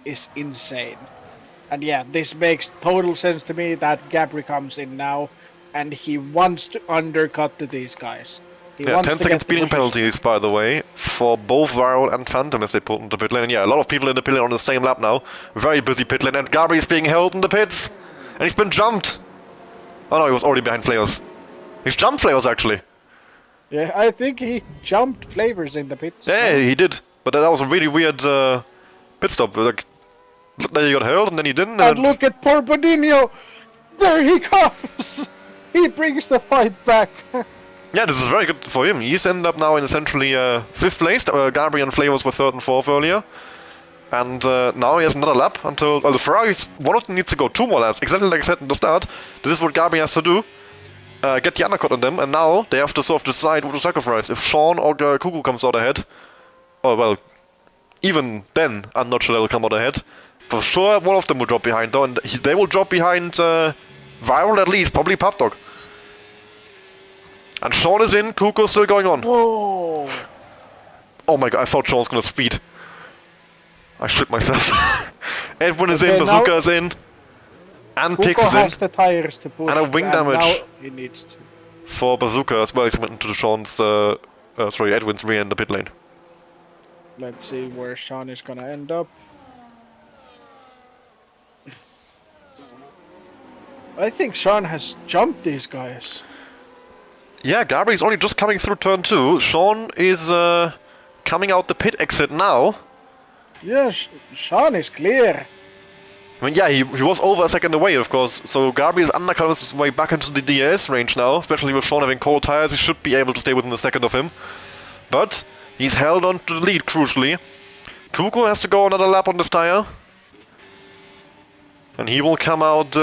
B: is insane. And yeah, this makes total sense to me that Gabri comes in now, and he wants to undercut to these guys. He wants
A: 10-second speeding penalties, by the way, for both Viral and Phantom as they pulled into pit lane. And yeah, a lot of people in the pit lane on the same lap now. Very busy pit lane, and Gabri is being held in the pits. And he's been jumped. Oh no, he was already behind Flavors. He's jumped Flavors, actually.
B: Yeah, I think he jumped Flavors in the pits.
A: Yeah, he did. But that was a really weird pit stop. Like, then he got held, and then he didn't.
B: And look at poor Bodinho! There he comes! He brings the fight back.
A: Yeah, this is very good for him. He's ended up now in essentially 5th place. Gabri and Flavors were 3rd and 4th earlier. And now he has another lap until... Well, the Ferraris, one of them needs to go 2 more laps. Exactly like I said in the start. This is what Gabri has to do. Get the undercut on them, and now they have to sort of decide what to sacrifice. If Sean or Kuko comes out ahead, oh well, even then I'm not sure they'll come out ahead. For sure one of them will drop behind though, and they will drop behind Viral at least, probably Papdog. And Sean is in, Kuko's still going on.
B: Whoa!
A: Oh my god, I thought Sean was gonna speed. I shit myself. Edwin is in, Bazooka is in. And
B: Kuko
A: Pix is
B: has
A: in.
B: the tires to push,
A: and a wing damage.
B: Now he needs to.
A: For Bazooka as well, he's went into Sean's, Edwin's rear in the pit lane.
B: Let's see where Sean is gonna end up. I think Sean has jumped these guys.
A: Yeah, Gabri's only just coming through turn 2. Sean is coming out the pit exit now.
B: Yeah, Sean is clear.
A: I mean, yeah, he was over a second away, of course, so Gabri is undercutting his way back into the DRS range now, especially with Sean having cold tires. He should be able to stay within a second of him. But he's held on to the lead, crucially. Kuko has to go another lap on this tire. And he will come out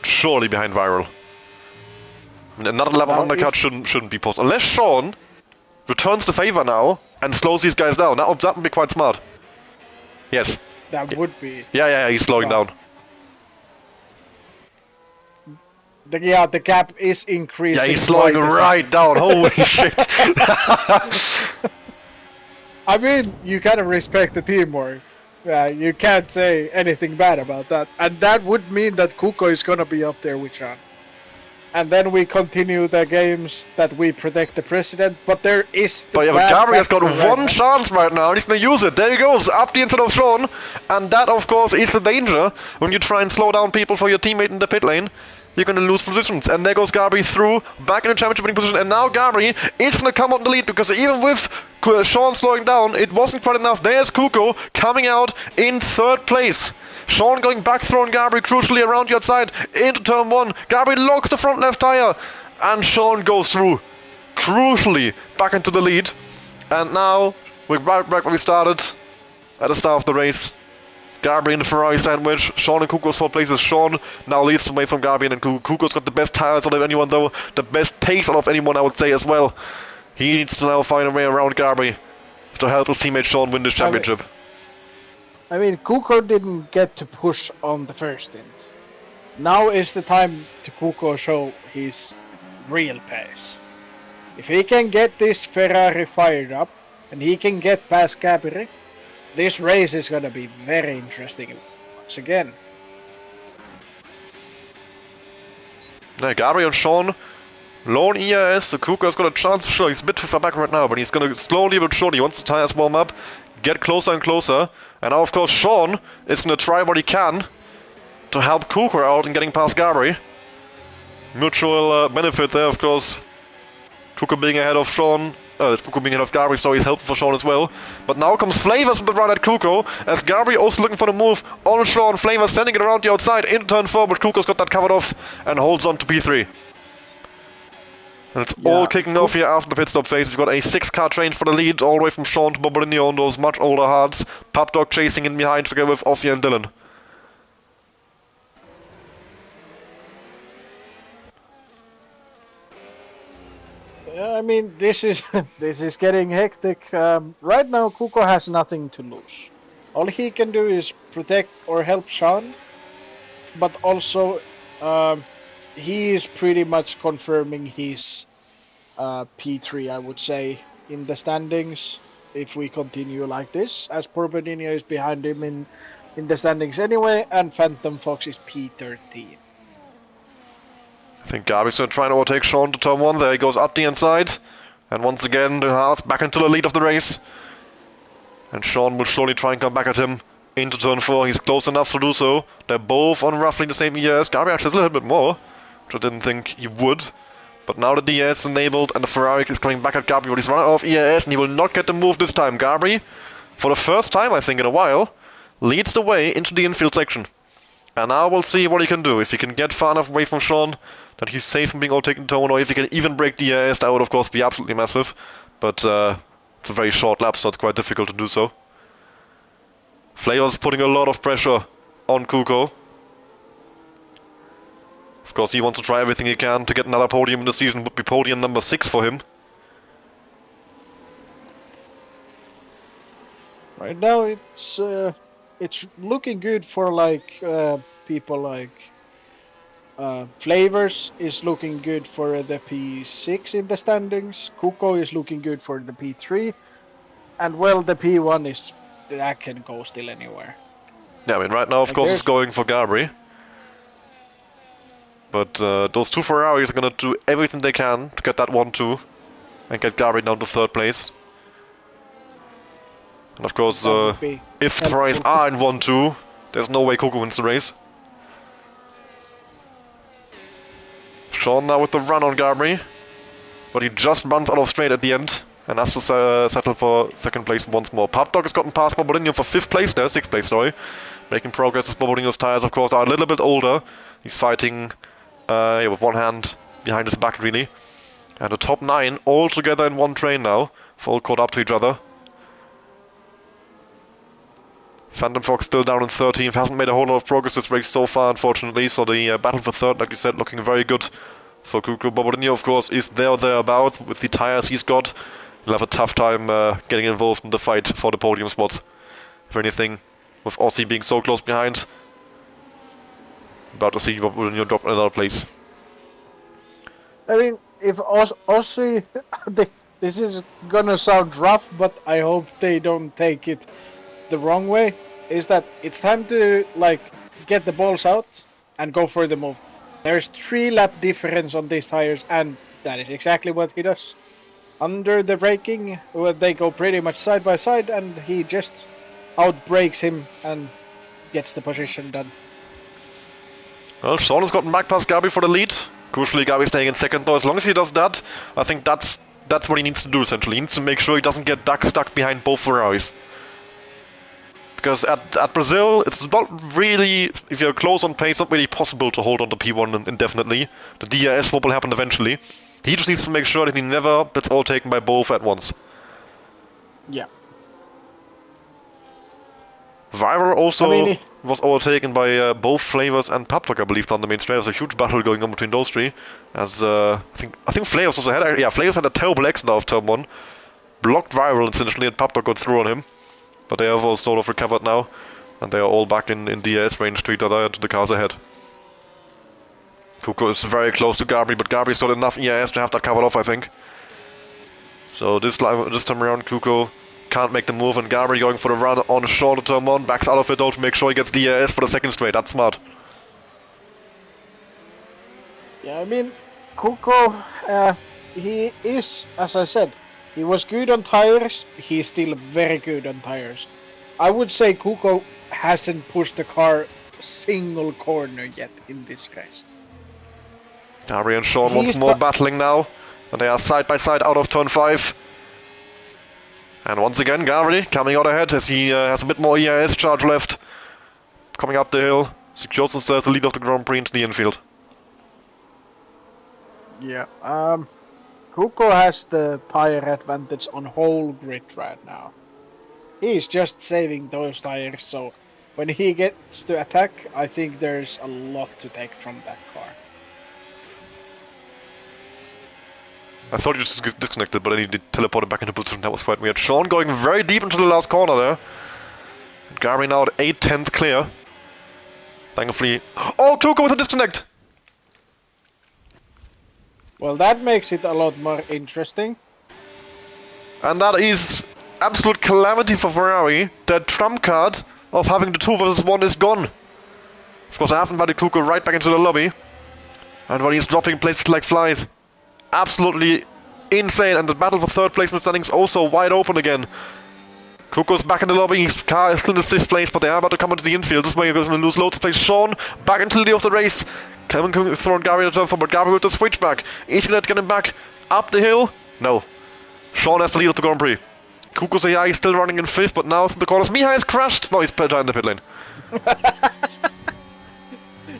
A: surely behind Viral. I mean, another lap of undercut shouldn't be possible. Unless Sean returns the favor now and slows these guys down. That would be quite smart. Yes.
B: That would be.
A: Yeah, he's slowing down.
B: The gap is increasing.
A: Yeah, he's slowing right down. Holy shit.
B: I mean, you gotta respect the teamwork. You can't say anything bad about that. And that would mean that Kuko is gonna be up there with Sean. and then we continue the games that we protect the president. But there is. The
A: But yeah, but
B: bad
A: Gabriel has got
B: factor
A: one
B: right now.
A: chance right now, and he's gonna use it. There he goes, up the instead of Sean. And that, of course, is the danger when you try and slow down people for your teammate in the pit lane. You're gonna lose positions. And there goes Gabri through, back in the championship winning position. And now Gabri is gonna come on the lead, because even with Sean slowing down, it wasn't quite enough. There's Kuko coming out in 3rd place. Sean going back, throwing Gabri crucially around the outside into turn 1. Gabri locks the front left tire, and Sean goes through crucially back into the lead. And now we're right back where we started at the start of the race. Gabri in the Ferrari sandwich. Sean and Kuko's 4 places. Sean now leads away from Gabri, and Kuko's got the best tires out of anyone, though. The best pace out of anyone, I would say, as well. He needs to now find a way around Gabri to help his teammate Sean win this championship.
B: I mean, Kuko didn't get to push on the first stint. Now is the time to Kuko show his real pace. If he can get this Ferrari fired up, and he can get past Gabri, this race is gonna be very interesting once again.
A: Yeah, Gabri and Sean, lone ERS, so Kuko's got a chance. Sure, he's a bit too far back right now, but he's gonna slowly but surely, once the tires warm up, get closer and closer. And now, of course, Sean is gonna try what he can to help Kuko out in getting past Gabri. Mutual benefit there, of course. Kuko being ahead of Sean. It's Kuko being ahead of Gabri, so he's helpful for Sean as well. But now comes Flavors with the run at Kuko, as Gabri also looking for the move on Sean. Flavors sending it around the outside into turn 4, but Kuko's got that covered off and holds on to P3. And it's all kicking off here after the pit stop phase. We've got a 6-car train for the lead, all the way from Sean to Bobolino on those much older hards. Pupdog chasing in behind together with Aussie and Dylan.
B: I mean, this is this is getting hectic. Right now, Kuko has nothing to lose. All he can do is protect or help Sean, but also he is pretty much confirming his P3, I would say, in the standings. If we continue like this, as Borbadinho is behind him in the standings anyway, and Phantom Fox is P13.
A: I think Gabri's going to try and overtake Sean to turn 1. There he goes up the inside. And once again, the Haas back into the lead of the race. And Sean will slowly try and come back at him into turn 4. He's close enough to do so. They're both on roughly the same ES. Gabri actually has a little bit more, which I didn't think he would. But now the DS is enabled and the Ferrari is coming back at Gabri. But he's running out of ES and he will not get the move this time. Gabri, for the first time I think in a while, leads the way into the infield section. And now we'll see what he can do. If he can get far enough away from Sean that he's safe from being overtaken to 1, or if he can even break the ES, that would of course be absolutely massive. But it's a very short lap, so it's quite difficult to do so. Flavors putting a lot of pressure on Kuko. Of course, he wants to try everything he can to get another podium in the season. Would be podium number 6 for him.
B: Right now, it's looking good for like people like Flavors is looking good for the P6 in the standings. Kuko is looking good for the P3, and well, the P1 is that can go still anywhere.
A: Yeah, I mean, right now, of course, it's going for Gabri. But those two Ferraris are gonna do everything they can to get that 1-2 and get Gabri down to 3rd place. And of course, if the Ferraris are in 1-2, there's no way Kuko wins the race. Sean now with the run on Gabri, but he just runs out of straight at the end and has to settle for 2nd place once more. Pupdog has gotten past Bobolino for 5th place there, 6th place, sorry. Making progress as Bobolino's tires, of course, are a little bit older. He's fighting with one hand behind his back, really. And the top 9 all together in one train now, all caught up to each other. Phantom Fox still down in 13th, hasn't made a whole lot of progress this race so far, unfortunately, so the battle for 3rd, like you said, looking very good for Kuko. Bobolino, of course, is there or thereabouts with the tires he's got. He'll have a tough time getting involved in the fight for the podium spots. If anything, with Aussie being so close behind. About to see Bobolino drop another place.
B: I mean, if Aussie, this is gonna sound rough, but I hope they don't take it the wrong way, is that it's time to like get the balls out and go for the move. There's 3-lap difference on these tires, and that is exactly what he does. Under the braking, they go pretty much side by side, and he just outbrakes him and gets the position done.
A: Well, Sean has gotten back past Gabi for the lead. Crucially, Gabi staying in second though. As long as he does that, I think that's what he needs to do essentially. He needs to make sure he doesn't get stuck behind both Ferraris. Because at Brazil, it's not really, if you're close on pace, not really possible to hold on to P1 indefinitely. The DRS will happen eventually. He just needs to make sure that he never gets all taken by both at once.
B: Yeah.
A: Viral also was overtaken by both Flavors and Paptok, I believe, on the main straight. There's a huge battle going on between those three. As I think Flavors also had, Flavors had a terrible exit out of turn 1. Blocked Viral essentially, and Paptok got through on him. But they have all sort of recovered now, and they are all back in DRS range to each other and to the cars ahead. Kuko is very close to Gabri, but Gabri's got enough EIS to have that covered off, I think. So this time around, Kuko can't make the move, and Gabri going for the run on short of turn 1, backs out of it though to make sure he gets DRS for the second straight. That's smart.
B: Yeah, I mean, Kuko, he is, as I said, he was good on tires, he's still very good on tires. I would say Kuko hasn't pushed the car a single corner yet in this race.
A: Gabri and Sean once more battling now, and they are side by side out of turn 5. And once again, Gabri coming out ahead as he has a bit more EIS charge left. Coming up the hill, secures himself the lead of the Grand Prix into the infield.
B: Yeah, Kuko has the tire advantage on whole grid right now. He's just saving those tires, so when he gets to attack, I think there's a lot to take from that car.
A: I thought you just disconnected, but then he teleported back into position. That was quite weird. Sean going very deep into the last corner there. Gabri now at 8/10 clear. Thankfully... Oh, Kuko with a disconnect!
B: Well, that makes it a lot more interesting.
A: And that is absolute calamity for Ferrari. Their trump card of having the 2 versus 1 is gone. Of course, I haven't invited Kuko right back into the lobby. And when he's dropping places like flies. Absolutely insane, and the battle for third place in the standings also wide open again. Kuko's back in the lobby, his car is still in 5th place, but they are about to come into the infield. This way, they're going to lose loads of place. Sean back into the lead of the race. Kevin throwing Gabri to turn forward, Gabri with the switchback. Is he going to get him back up the hill? No. Sean has the lead of the Grand Prix. Kuko Sayai is still running in 5th, but now through the corners. Mihai has crashed! No, he's behind the pit lane.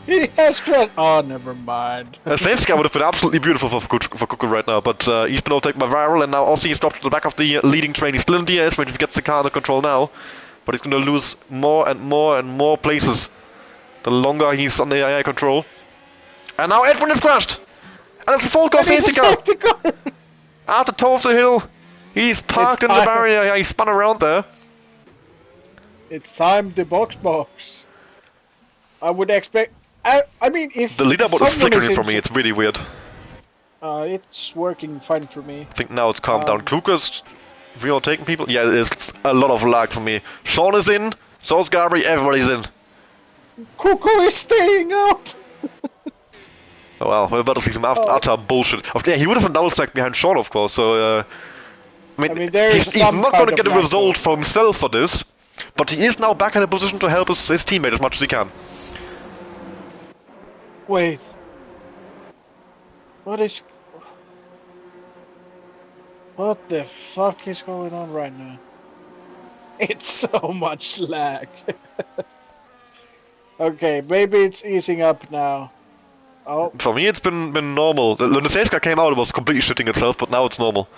B: He has crashed! Oh, never mind.
A: A safe scan would have been absolutely beautiful for Kuko right now, but he's been overtaken by Viral, and now also he's dropped to the back of the leading train. He's still in DRS range if he gets the car under control now, but he's going to lose more and more and more places the longer he's on the AI control. And now Edwin has crashed! And it's a full car safety car! At the top of the hill! He's parked in the barrier, yeah, he spun around there.
B: It's time to box. I would expect... I mean, if...
A: The leaderboard is flickering for me, it's really weird.
B: It's working fine for me.
A: I think now it's calmed down. Kuko's re-overtaking people? Yeah, it's a lot of lag for me. Sean is in, so's Gabri, everybody's in.
B: Kuko is staying out!
A: Oh well, we're about to see some utter bullshit. Yeah, he would have a double stack behind Sean, of course, so... I mean he's not going to get a result for himself for this, but he is now back in a position to help his teammate as much as he can.
B: Wait. What the fuck is going on right now? It's so much lag. Okay, maybe it's easing up now. Oh.
A: For me, it's been normal. When the safety car came out, it was completely shitting itself, but now it's normal.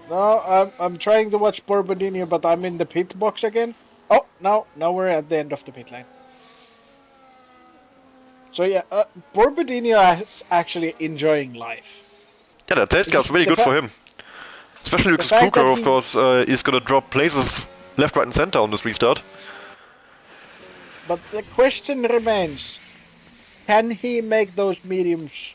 B: No, I'm trying to watch Borbadinho, but I'm in the pit box again. Oh, now we're at the end of the pit lane. So yeah, Borbadinho is actually enjoying life.
A: Yeah, that safety car's really good for him. Especially because Kuko, of course, is gonna drop places left, right and center on this restart.
B: But the question remains, can he make those mediums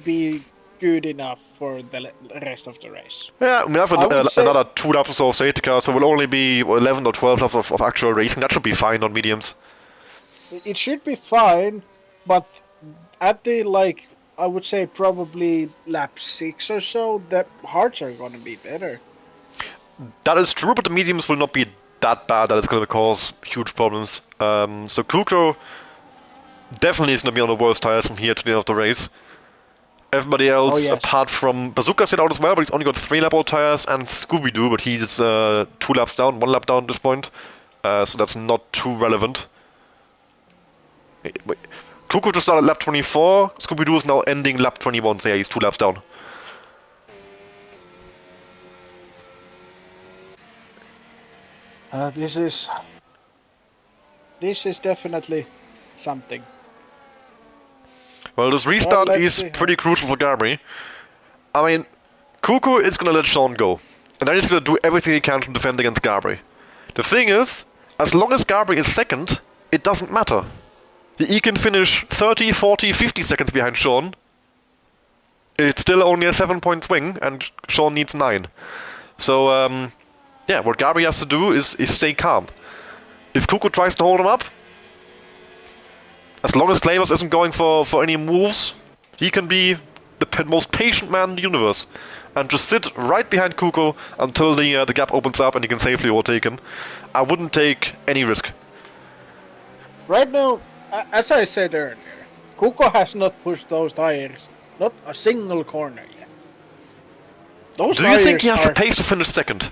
B: be good enough for the rest of the race?
A: Yeah, we have another 2 laps or so of safety car, so it will only be 11 or 12 laps of actual racing. That should be fine on mediums.
B: It should be fine, but at the like I would say probably lap 6 or so, the hards are gonna be better.
A: That is true, but the mediums will not be that bad that it's going to cause huge problems. So Kukro definitely is going to be on the worst tires from here to the end of the race. Everybody else,
B: yes.
A: apart from Bazooka, sit out as well, but he's only got 3 lap old tires, and Scooby-Doo, but he's 2 laps down, 1 lap down at this point. So that's not too relevant. Wait. Kukro just started lap 24, Scooby-Doo is now ending lap 21, so yeah, he's 2 laps down.
B: This is definitely something.
A: Well, this restart is pretty crucial for Gabri. I mean, Kuku is gonna let Sean go, and then he's gonna do everything he can to defend against Gabri. The thing is, as long as Gabri is second, it doesn't matter. He can finish 30, 40, 50 seconds behind Sean. It's still only a 7-point swing, and Sean needs 9. So, yeah, what Gabri has to do is stay calm. If Kuku tries to hold him up, as long as Clavers isn't going for any moves, he can be the most patient man in the universe and just sit right behind Kuko until the gap opens up and he can safely overtake him. I wouldn't take any risk.
B: Right now, as I said earlier, Kuko has not pushed those tires, not a single corner yet. Those
A: Do you think he has the pace to finish second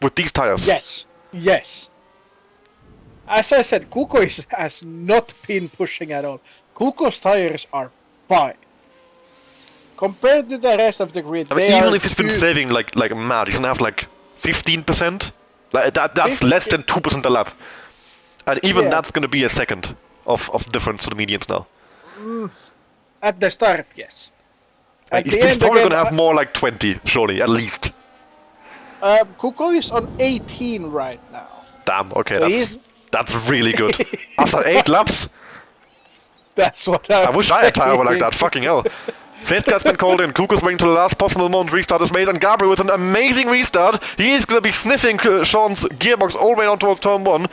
A: with these tires?
B: Yes. As I said, Kuko has not been pushing at all. Kuko's tires are fine. Compared to the rest of the grid,
A: I mean, even if he's been saving like mad, he's gonna have like 15%. Like that's less than 2% a lap, and even that's gonna be a second of difference to the mediums now.
B: At the start, yes.
A: He's probably gonna have more like 20, surely, at least.
B: Kuko is on 18 right now.
A: Damn. Okay, so that's really good. After 8 laps.
B: That's what
A: I wish I had tire like that. Fucking hell. Safety has been called in. Kuko's waiting till the last possible moment to restart his race, and Gabri with an amazing restart. He's going to be sniffing Sean's gearbox all the way down towards turn 1.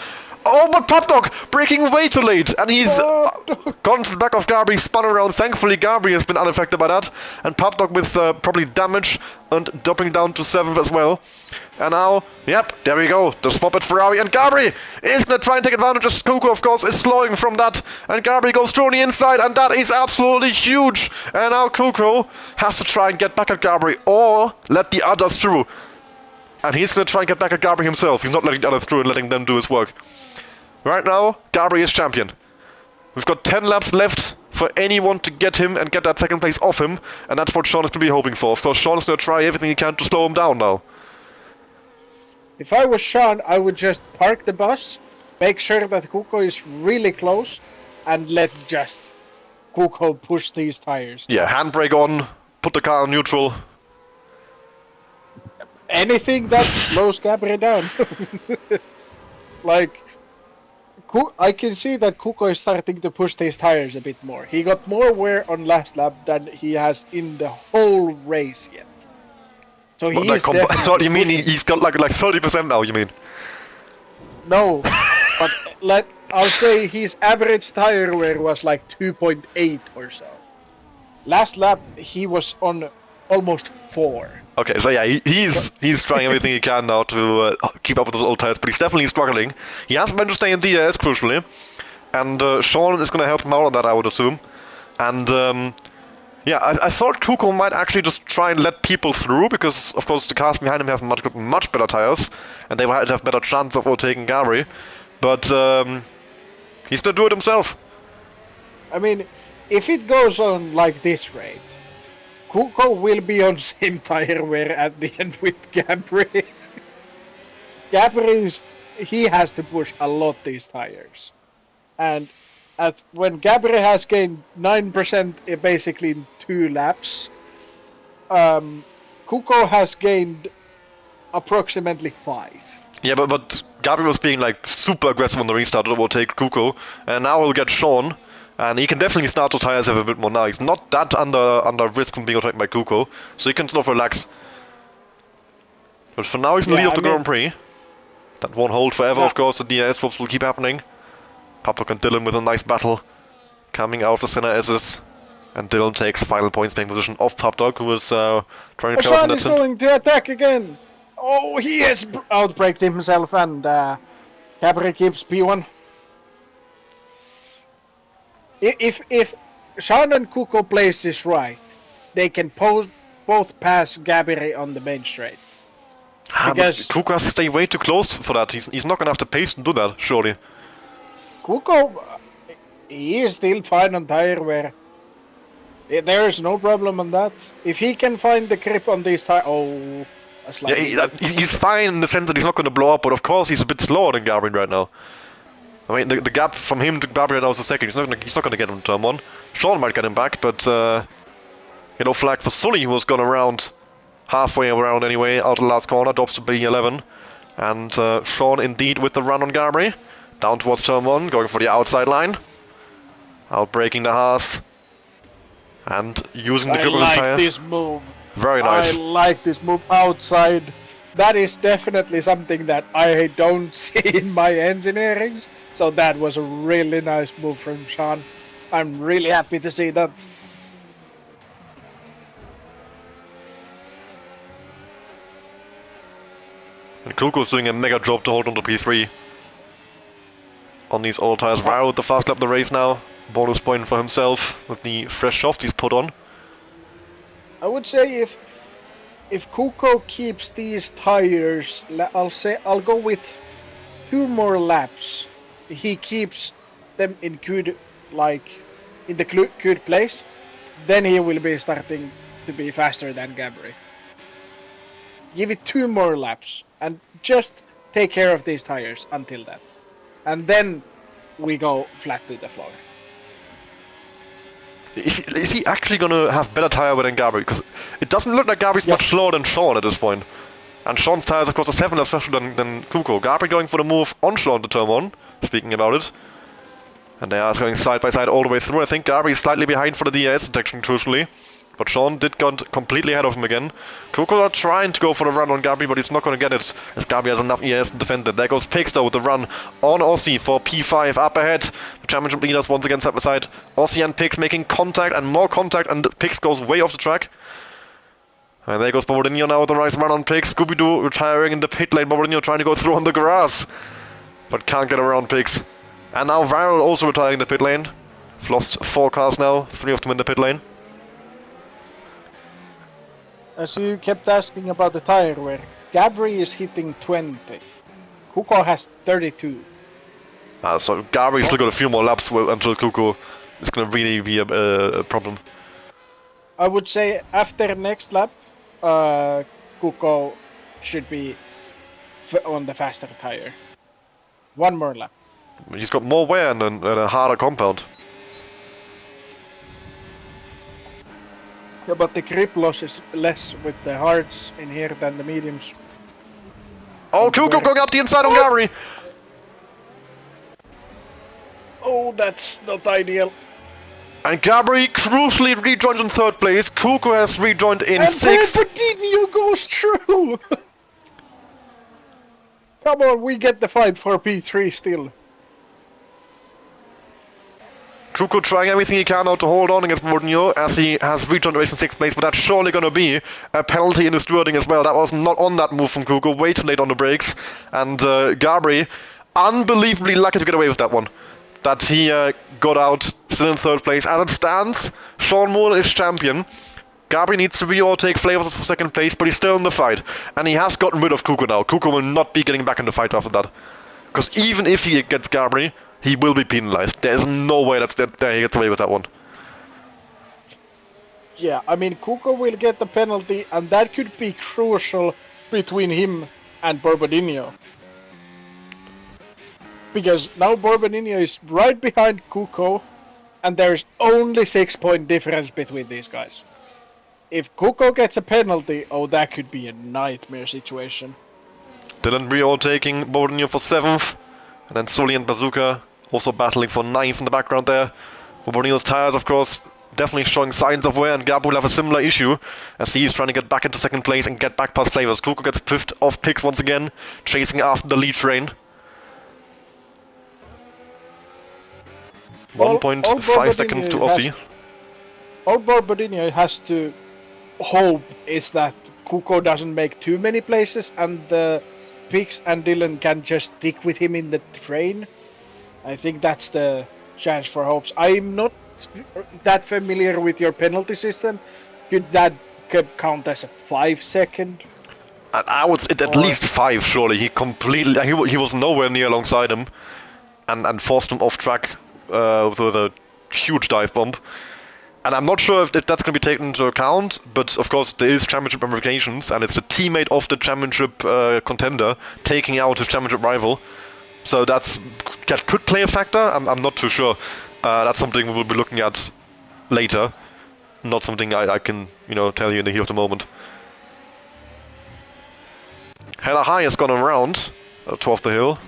A: Oh, but Pop Dog braking way too late, and he's gone to the back of Gabri, spun around. Thankfully, Gabri has been unaffected by that, and Pop Dog with probably damage and dropping down to 7th as well. And now, yep, there we go. The swap at Ferrari, and Gabri is going to try and take advantage of Kuko, of course, is slowing from that. And Gabri goes through on the inside, and that is absolutely huge. And now Kuko has to try and get back at Gabri, or let the others through. And he's going to try and get back at Gabri himself. He's not letting the others through and letting them do his work. Right now, Gabri is champion. We've got 10 laps left for anyone to get him and get that second place off him, and that's what Sean is going to be hoping for. Of course, Sean is going to try everything he can to slow him down now.
B: If I was Sean, I would just park the bus, make sure that Kuko is really close, and let just Kuko push these tires.
A: Yeah, handbrake on, put the car on neutral.
B: Anything that slows Gabri down. Like, I can see that Kuko is starting to push these tires a bit more. He got more wear on last lap than he has in the whole race yet. So he is definitely
A: what do you mean he's got like 30% now, you mean?
B: No, but I'll say his average tire wear was like 2.8 or so. Last lap he was on almost 4.
A: Okay, so yeah, he's trying everything he can now to keep up with those old tires, but he's definitely struggling. He has managed to stay in DRS, crucially, and Sean is going to help him out on that, I would assume. And yeah, I thought Kuko might actually just try and let people through, because of course the cars behind him have much better tires, and they might have better chance of overtaking Gabri. But he's going to do it himself.
B: I mean, if it goes on like this rate, Kuko will be on same tire wear at the end with Gabri. He has to push a lot these tires. And when Gabri has gained 9% basically in 2 laps, Kuko has gained approximately 5.
A: Yeah, but Gabri was being like super aggressive on the restart to overtake Kuko, and now he'll get Sean, and he can definitely start to tires a bit more now. He's not that under risk from being overtaken by Kuko, so he can sort of relax. But for now he's in the lead of the Grand Prix. That won't hold forever, of course, the DRS swaps will keep happening. Pablo and Dylan with a nice battle, coming out of the center S's. And Dylan takes final points playing position of Pop Dog, who is trying to clear out
B: Sean
A: the
B: is
A: net.
B: going to attack again. Oh, he has outbraked himself, and Gabri keeps P1. If Sean and Kuko plays this right, they can both pass Gabri on the main straight.
A: Because Kuko has to stay way too close for that. He's not gonna have the pace to do that, surely.
B: Kuko, he is still fine on tire wear. There is no problem on that. If he can find the grip on these tires,
A: he's fine in the sense that he's not gonna blow up, but of course he's a bit slower than Gabriel right now. I mean, the gap from him to Gabriel now is a second. He's not gonna get him to turn 1. Sean might get him back, but yellow flag for Sully, who was gone around halfway around anyway, out of the last corner, drops to B11. And Sean indeed with the run on Gabriel. Down towards turn 1, going for the outside line. Outbraking the Haas. And using the grip of his tire.
B: I like this move.
A: Very nice.
B: I like this move outside. That is definitely something that I don't see in my engineerings. So that was a really nice move from Sean. I'm really happy to see that.
A: And Kuko's doing a mega job to hold on to P3. On these old tires. Wow, with the fast lap of the race now. Bonus point for himself with the fresh softs he's put on.
B: I would say if Kuko keeps these tires, I'll go with 2 more laps. He keeps them in good place, then he will be starting to be faster than Gabri. Give it 2 more laps and just take care of these tires until that, and then we go flat to the floor.
A: Is he actually gonna have better tire wear than Gabriel? Because it doesn't look like Gabriel's much slower than Sean at this point. And Sean's tires, of course, are 7 less faster than Kuko. Gabriel going for the move on Sean to turn 1, speaking about it. And they are going side by side all the way through. I think Gabriel is slightly behind for the DRS detection, crucially. But Sean did go completely ahead of him again. Kuko are trying to go for the run on Gabriel, but he's not going to get it, as Gabriel has enough ES to defend it. There goes Pix though with the run on Aussie for P5 up ahead. The championship leaders once again side by side. Aussie and Pix making contact and more contact, and Pix goes way off the track. And there goes Bobardino now with a nice run on Pix. Scooby-Doo retiring in the pit lane. Bobardino trying to go through on the grass, but can't get around Pix. And now Viral also retiring in the pit lane. We've lost 4 cars now, 3 of them in the pit lane.
B: As you kept asking about the tire wear, Gabri is hitting 20. Kuko has 32.
A: So Gabriel's still got a few more laps until Kuko is going to really be a problem.
B: I would say after next lap, Kuko should be on the faster tire. 1 more lap.
A: He's got more wear and a harder compound.
B: Yeah, but the grip loss is less with the hards in here than the mediums.
A: Oh, Kuko going up the inside on Gabriel!
B: Oh, that's not ideal.
A: And Gabriel crucially rejoins in 3rd place. Kuko has rejoined in 6th.
B: And Bobardino goes through! Come on, we get the fight for P3 still.
A: Kuko trying everything he can now to hold on against Bobardino as he has rejoined the race in 6th place, but that's surely going to be a penalty in the stewarding as well. That was not on that move from Kuko, way too late on the brakes. And Gabriel, unbelievably lucky to get away with that one. That he got out, still in 3rd place. As it stands, Sean Moore is champion. Gabriel needs to re-overtake Flavors for 2nd place, but he's still in the fight. And he has gotten rid of Kuko now. Kuko will not be getting back in the fight after that. Because even if he gets Gabriel, he will be penalized. There's no way that he gets away with that one.
B: Yeah, I mean, Kuko will get the penalty, and that could be crucial between him and Bobardino. Because now Bobardino is right behind Kuko, and there's only 6-point difference between these guys. If Kuko gets a penalty, oh, that could be a nightmare situation.
A: Dylan re-overtaking Bobardino for 7th. And then Sully and Bazooka also battling for 9th in the background there. Bobardino's tires, of course, definitely showing signs of wear, and Gabriel will have a similar issue as he's trying to get back into 2nd place and get back past Flavors. Kuko gets 5th off Pix once again, chasing after the lead train. 1.5 seconds to Aussie.
B: all Borbodinho has to hope is that Kuko doesn't make too many places and Fix and Dylan can just stick with him in the train. I think that's the chance for hopes. I'm not that familiar with your penalty system. Could that count as a 5-second?
A: I would at least 5, surely. He completely he was nowhere near alongside him, and forced him off track with a huge dive bomb. And I'm not sure if that's going to be taken into account, but of course there is championship ramifications, and it's the teammate of the championship contender taking out his championship rival. So that could play a factor. I'm not too sure. That's something we will be looking at later. Not something I can tell you in the heat of the moment. Hella High has gone around towards the hill,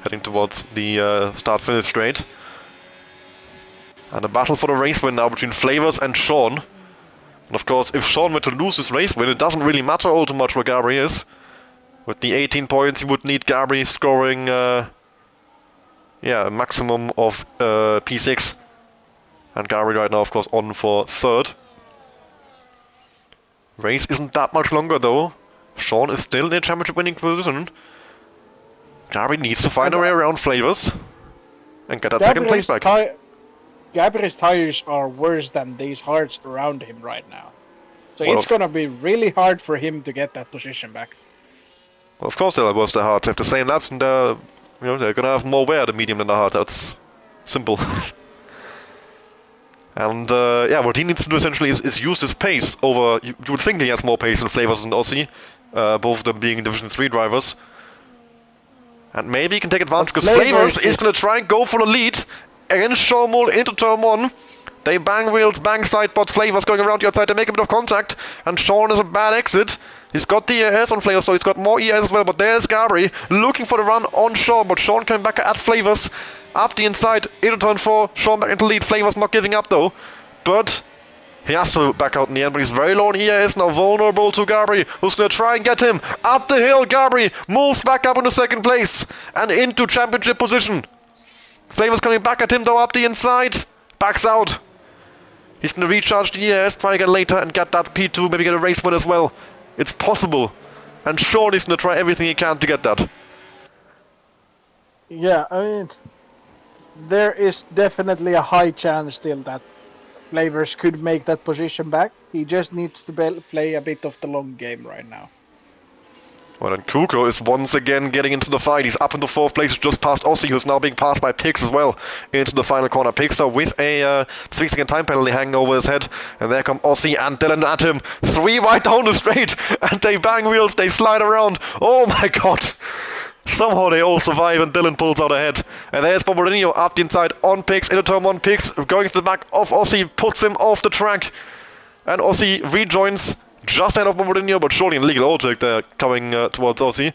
A: heading towards the start-finish straight. And a battle for the race win now between Flavors and Sean. And of course, if Sean were to lose his race win, it doesn't really matter all too much where Gabri is. With the 18 points, he would need Gabri scoring a maximum of P6. And Gabri right now, of course, on for 3rd. Race isn't that much longer though. Sean is still in a championship winning position. Gabri needs to find a way around Flavors and get that second place back.
B: Gabri's tires are worse than these hards around him right now. So it's gonna be really hard for him to get that position back.
A: Well, of course they'll worse the hards. They have the same laps and they're gonna have more wear the medium than the hard. That's simple. And what he needs to do essentially is use his pace over. You would think he has more pace than Flavors and Aussie, both of them being Division 3 drivers. And maybe he can take advantage because Flavors is going to try and go for the lead against Sean Mull into turn 1. They bang wheels, bang side pods. Flavors going around the outside to make a bit of contact. And Sean is a bad exit. He's got the ES on Flavors, so he's got more ES as well. But there's Gabri looking for the run on Sean. But Sean coming back at Flavors. Up the inside into turn 4. Sean back into lead. Flavors not giving up though. But he has to back out in the end, but he's very low on ES, now vulnerable to Gabri, who's going to try and get him up the hill. Gabri moves back up into 2nd place and into championship position. Flavors coming back at him though up the inside, backs out. He's going to recharge the ES, try again later and get that P2, maybe get a race win as well. It's possible, and Sean is going to try everything he can to get that.
B: Yeah, I mean, there is definitely a high chance still that Flavors could make that position back. He just needs to play a bit of the long game right now.
A: Well, and Kuko is once again getting into the fight. He's up into 4th place, just past Aussie, who's now being passed by Pix as well into the final corner. Pixar with a 3-second time penalty hanging over his head. And there come Aussie and Dylan at him. 3 right down the straight, and they bang wheels, they slide around. Oh my god! Somehow they all survive and Dylan pulls out ahead. And there's Bombardino up the inside on Pix, into turn 1. Pix going to the back of Aussie, puts him off the track. And Aussie rejoins just ahead of Bombardino, but surely an illegal overtake there coming towards Aussie.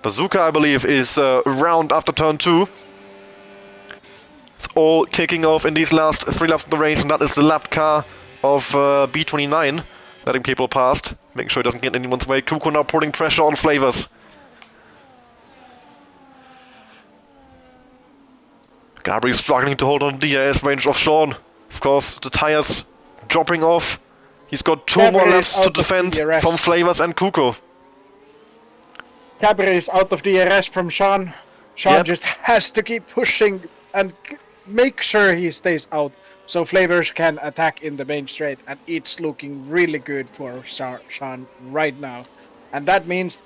A: Bazooka, I believe, is round after turn 2. It's all kicking off in these last 3 laps of the race, and that is the lap car of B29, letting people past, making sure he doesn't get in anyone's way. Kuko now putting pressure on Flavors. Gabri's struggling to hold on to the ES range of Sean. Of course, the tires dropping off. He's got 2 more laps to defend from Flavors and Kuko.
B: Gabri is out of DRS from Sean. Sean just has to keep pushing and make sure he stays out so Flavors can attack in the main straight, and it's looking really good for Sean right now. And that means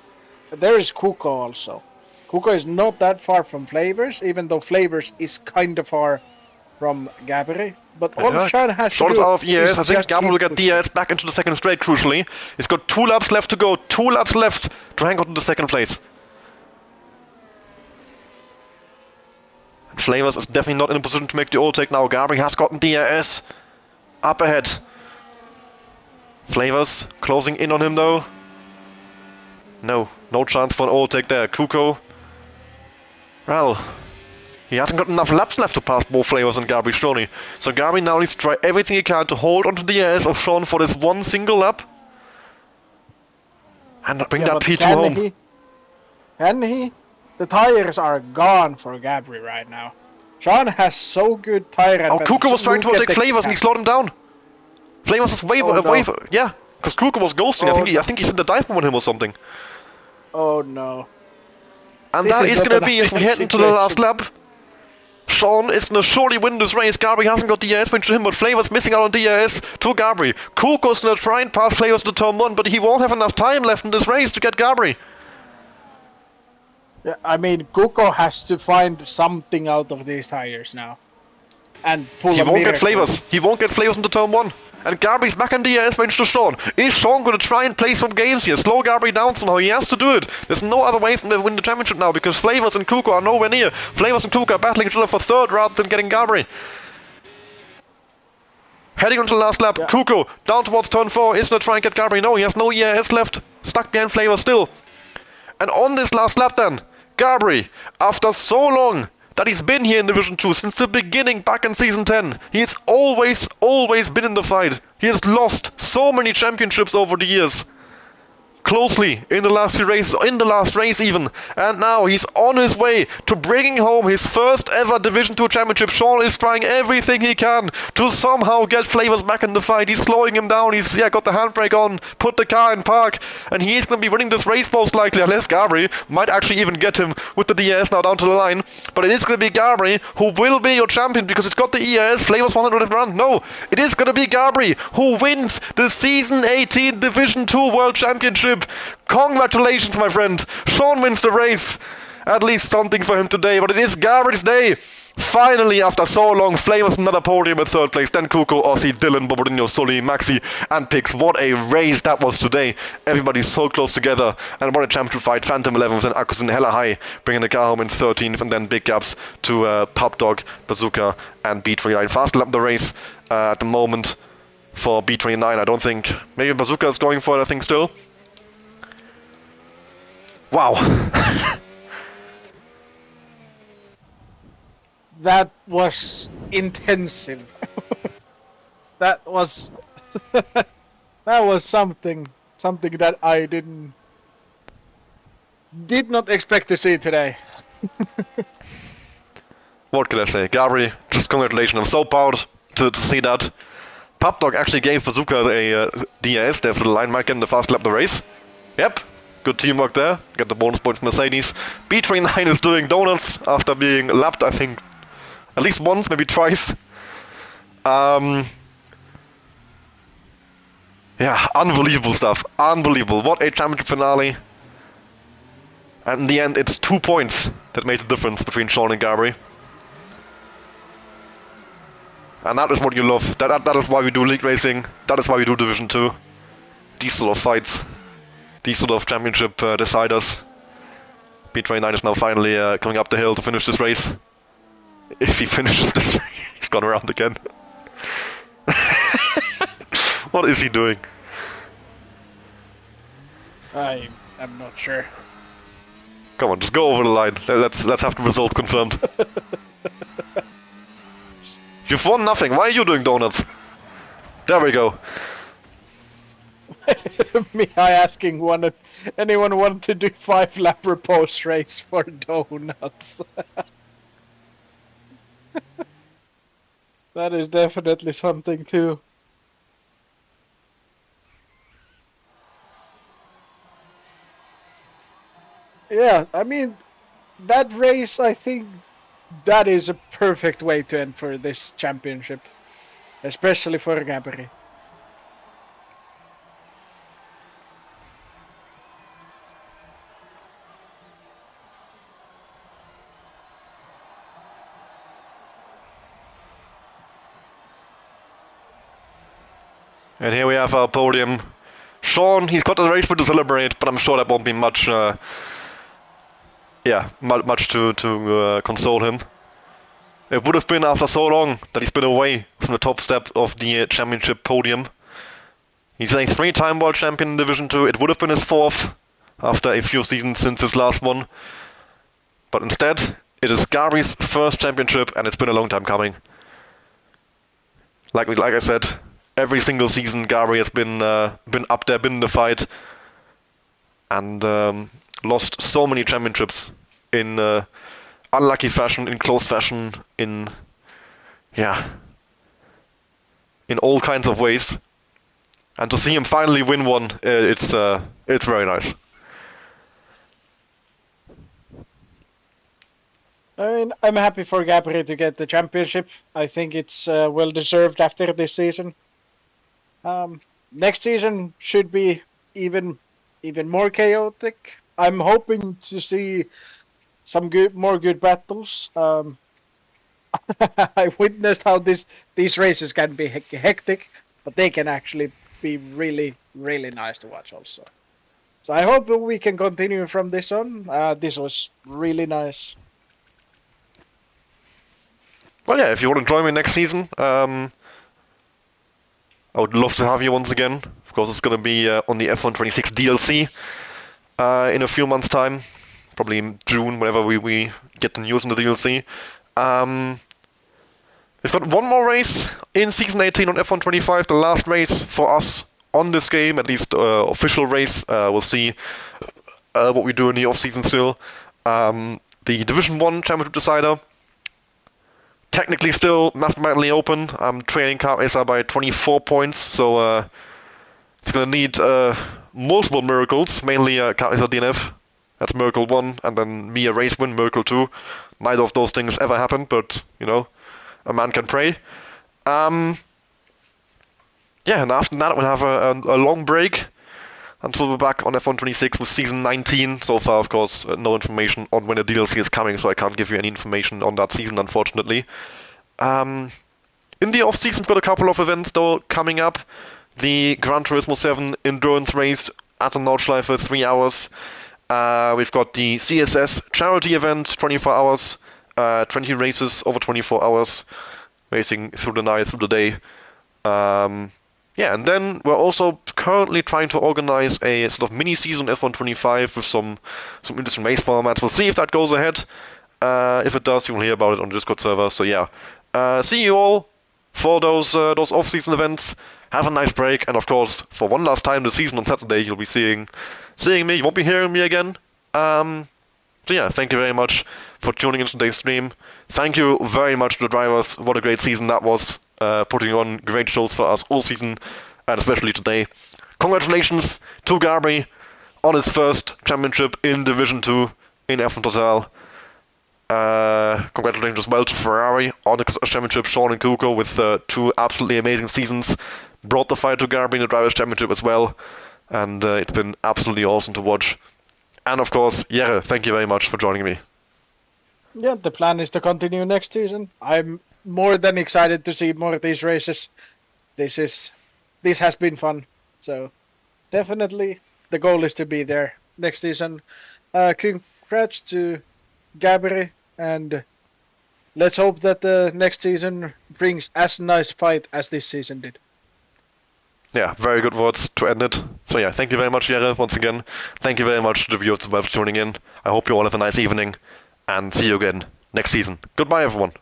B: there is Kuko also. Kuko is not that far from Flavors, even though Flavors is kind of far from Gabri. But all Sean has to do
A: is out of ES. I think Gabri will get DRS back into the 2nd straight, crucially. He's got 2 laps left to go, 2 laps left to hang on to the 2nd place. And Flavors is definitely not in a position to make the overtake now. Gabri has gotten DRS up ahead. Flavors closing in on him though. No chance for an overtake there. Kuko. Well, he hasn't got enough laps left to pass both Flavors and Gabri, surely. So Gabri now needs to try everything he can to hold onto the ES of Sean for this one single lap. And bring that P2 home.
B: Can he? The tires are gone for Gabri right now. Sean has so good tire advantage.
A: Kuko was trying to overtake Flavors and he slowed him down. Flavors is way,
B: Oh, no.
A: yeah, because Kuko was ghosting.
B: Oh,
A: I think he sent a dive bomb on him or something.
B: Oh no.
A: And
B: This
A: that
B: is
A: is
B: not
A: gonna
B: an
A: be as we
B: ideal
A: head into the last
B: situation.
A: lap. Sean is gonna surely win this race. Gabri hasn't got DRS win to him, but Flavors missing out on DRS to Gabri. Kuko's gonna try and pass Flavors to turn 1, but he won't have enough time left in this race to get Gabri.
B: Yeah, I mean, Kuko has to find something out of these tires now. And pull
A: He
B: a
A: won't get
B: miracle.
A: Flavors. He won't get Flavors into turn 1. And Gabri's back in DRS range to Sean. Is Sean going to try and play some games here? Slow Gabri down somehow. He has to do it. There's no other way to win the championship now because Flavors and Kuko are nowhere near. Flavors and Kuko are battling each other for third rather than getting Gabri. Heading onto the last lap,
B: Yeah.
A: Kuko down towards turn 4 is going to try and get Gabri. No, he has no ERS left. Stuck behind Flavors still. And on this last lap then, Gabri, after so long that he's been here in Division 2 since the beginning back in Season 10, he's always been in the fight. He has lost so many championships over the years. Closely in the last few races, in the last race even, and now he's on his way to bringing home his first ever Division 2 championship. Sean is trying everything he can to somehow get Flavors back in the fight. He's slowing him down, he's got the handbrake on, put the car in park, and he's going to be winning this race most likely, unless Gabri might actually even get him with the DRS now down to the line. But it is going to be Gabri who will be your champion because it's got the ERS. Flavors 100 run. No, it is going to be Gabri who wins the Season 18 Division 2 World Championship. Congratulations, my friend. Sean wins the race. At least something for him today, but it is Gabri's day. Finally, after so long, Flavors another podium at third place. Then Kuko, Aussie, Dylan, Bobodinho, Sully, Maxi, and Pix. What a race that was today. Everybody's so close together. And what a championship fight. Phantom 11th and Akusin hella high, bringing the car home in 13th. And then big gaps to Top Dog, Bazooka, and B29. Fast lap the race at the moment for B29. I don't think. Maybe Bazooka is going for it, I think, still. Wow.
B: That was intensive. That was that was something that I did not expect to see today.
A: What can I say? Gabri, just congratulations. I'm so proud to see that. Top Dog actually gave Bazooka a DRS there for the line mark in the fast lap the race. Yep. Good teamwork there. Get the bonus points Mercedes. B29 is doing donuts after being lapped, I think, at least once, maybe twice. Yeah, unbelievable stuff. Unbelievable. What a championship finale. And in the end, it's 2 points that made the difference between Sean and Gabri. And that is what you love. That is why we do league racing. That is why we do Division 2. These sort of fights. These sort of championship deciders. B29 is now finally coming up the hill to finish this race. If he finishes this race, he's gone around again. What is he doing?
B: I am not sure.
A: Come on, just go over the line. Let's have the results confirmed. You've won nothing. Why are you doing donuts? There we go.
B: Me, I asking anyone want to do 5-lap repose race for donuts. That is definitely something too. Yeah, I mean, that race, I think that is a perfect way to end for this championship, especially for Gabri.
A: And here we have our podium. Sean, he's got the race win to celebrate, but I'm sure that won't be much. Much to console him. It would have been after so long that he's been away from the top step of the championship podium. He's a 3-time world champion in Division 2. It would have been his 4th after a few seasons since his last one. But instead, it is Gabri's first championship, and it's been a long time coming. Like I said, every single season Gabri has been up there, been in the fight, and lost so many championships in unlucky fashion, in close fashion, in all kinds of ways. And to see him finally win one, it's very nice.
B: I mean, I'm happy for Gabri to get the championship. I think it's well deserved after this season. Next season should be even more chaotic. I'm hoping to see some more good battles. I witnessed how these races can be hectic, but they can actually be really nice to watch also. So I hope we can continue from this on. This was really nice.
A: Well, yeah, if you want to join me next season, I would love to have you once again. Of course, it's going to be on the F126 DLC in a few months' time, probably in June, whenever we get the news on the DLC. We've got one more race in Season 18 on F125, the last race for us on this game, at least official race. We'll see what we do in the off-season still. The Division 1 Championship Decider, technically still mathematically open. I'm trailing Kart Racer by 24 points, so it's going to need multiple miracles, mainly Kart Racer DNF. That's Miracle 1, and then me a race win, Miracle 2. Neither of those things ever happened, but, you know, a man can pray. Yeah, and after that we'll have a long break until we're back on F126 with Season 19. So far, of course, no information on when the DLC is coming, so I can't give you any information on that season, unfortunately. In the off-season, we've got a couple of events, though, coming up. The Gran Turismo 7 Endurance Race at the Nordschleife, 3 hours. We've got the CSS Charity Event, 24 hours. 20 races over 24 hours, racing through the night, through the day. Yeah, and then we're also currently trying to organize a sort of mini-season F125 with some interesting race formats. We'll see if that goes ahead. If it does, you'll hear about it on the Discord server. So yeah, see you all for those off-season events. Have a nice break, and of course, for one last time this season on Saturday, you'll be seeing me. You won't be hearing me again. So yeah, thank you very much for tuning into today's stream. Thank you very much to the drivers. What a great season that was. Putting on great shows for us all season, and especially today. Congratulations to Gabri on his first championship in Division 2 in F1 Total. Congratulations as well to Ferrari on the championship. Sean and Kuko with 2 absolutely amazing seasons. Brought the fight to Gabri in the Drivers' Championship as well. And it's been absolutely awesome to watch. And of course, Jere, thank you very much for joining me.
B: Yeah, the plan is to continue next season. I'm more than excited to see more of these races. This has been fun. So definitely the goal is to be there next season. Congrats to Gabri, and let's hope that the next season brings as nice fight as this season did.
A: Yeah, very good words to end it. So yeah, thank you very much, Jere, once again. Thank you very much to the viewers as well for tuning in. I hope you all have a nice evening, and see you again next season. Goodbye, everyone.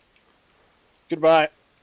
B: Goodbye.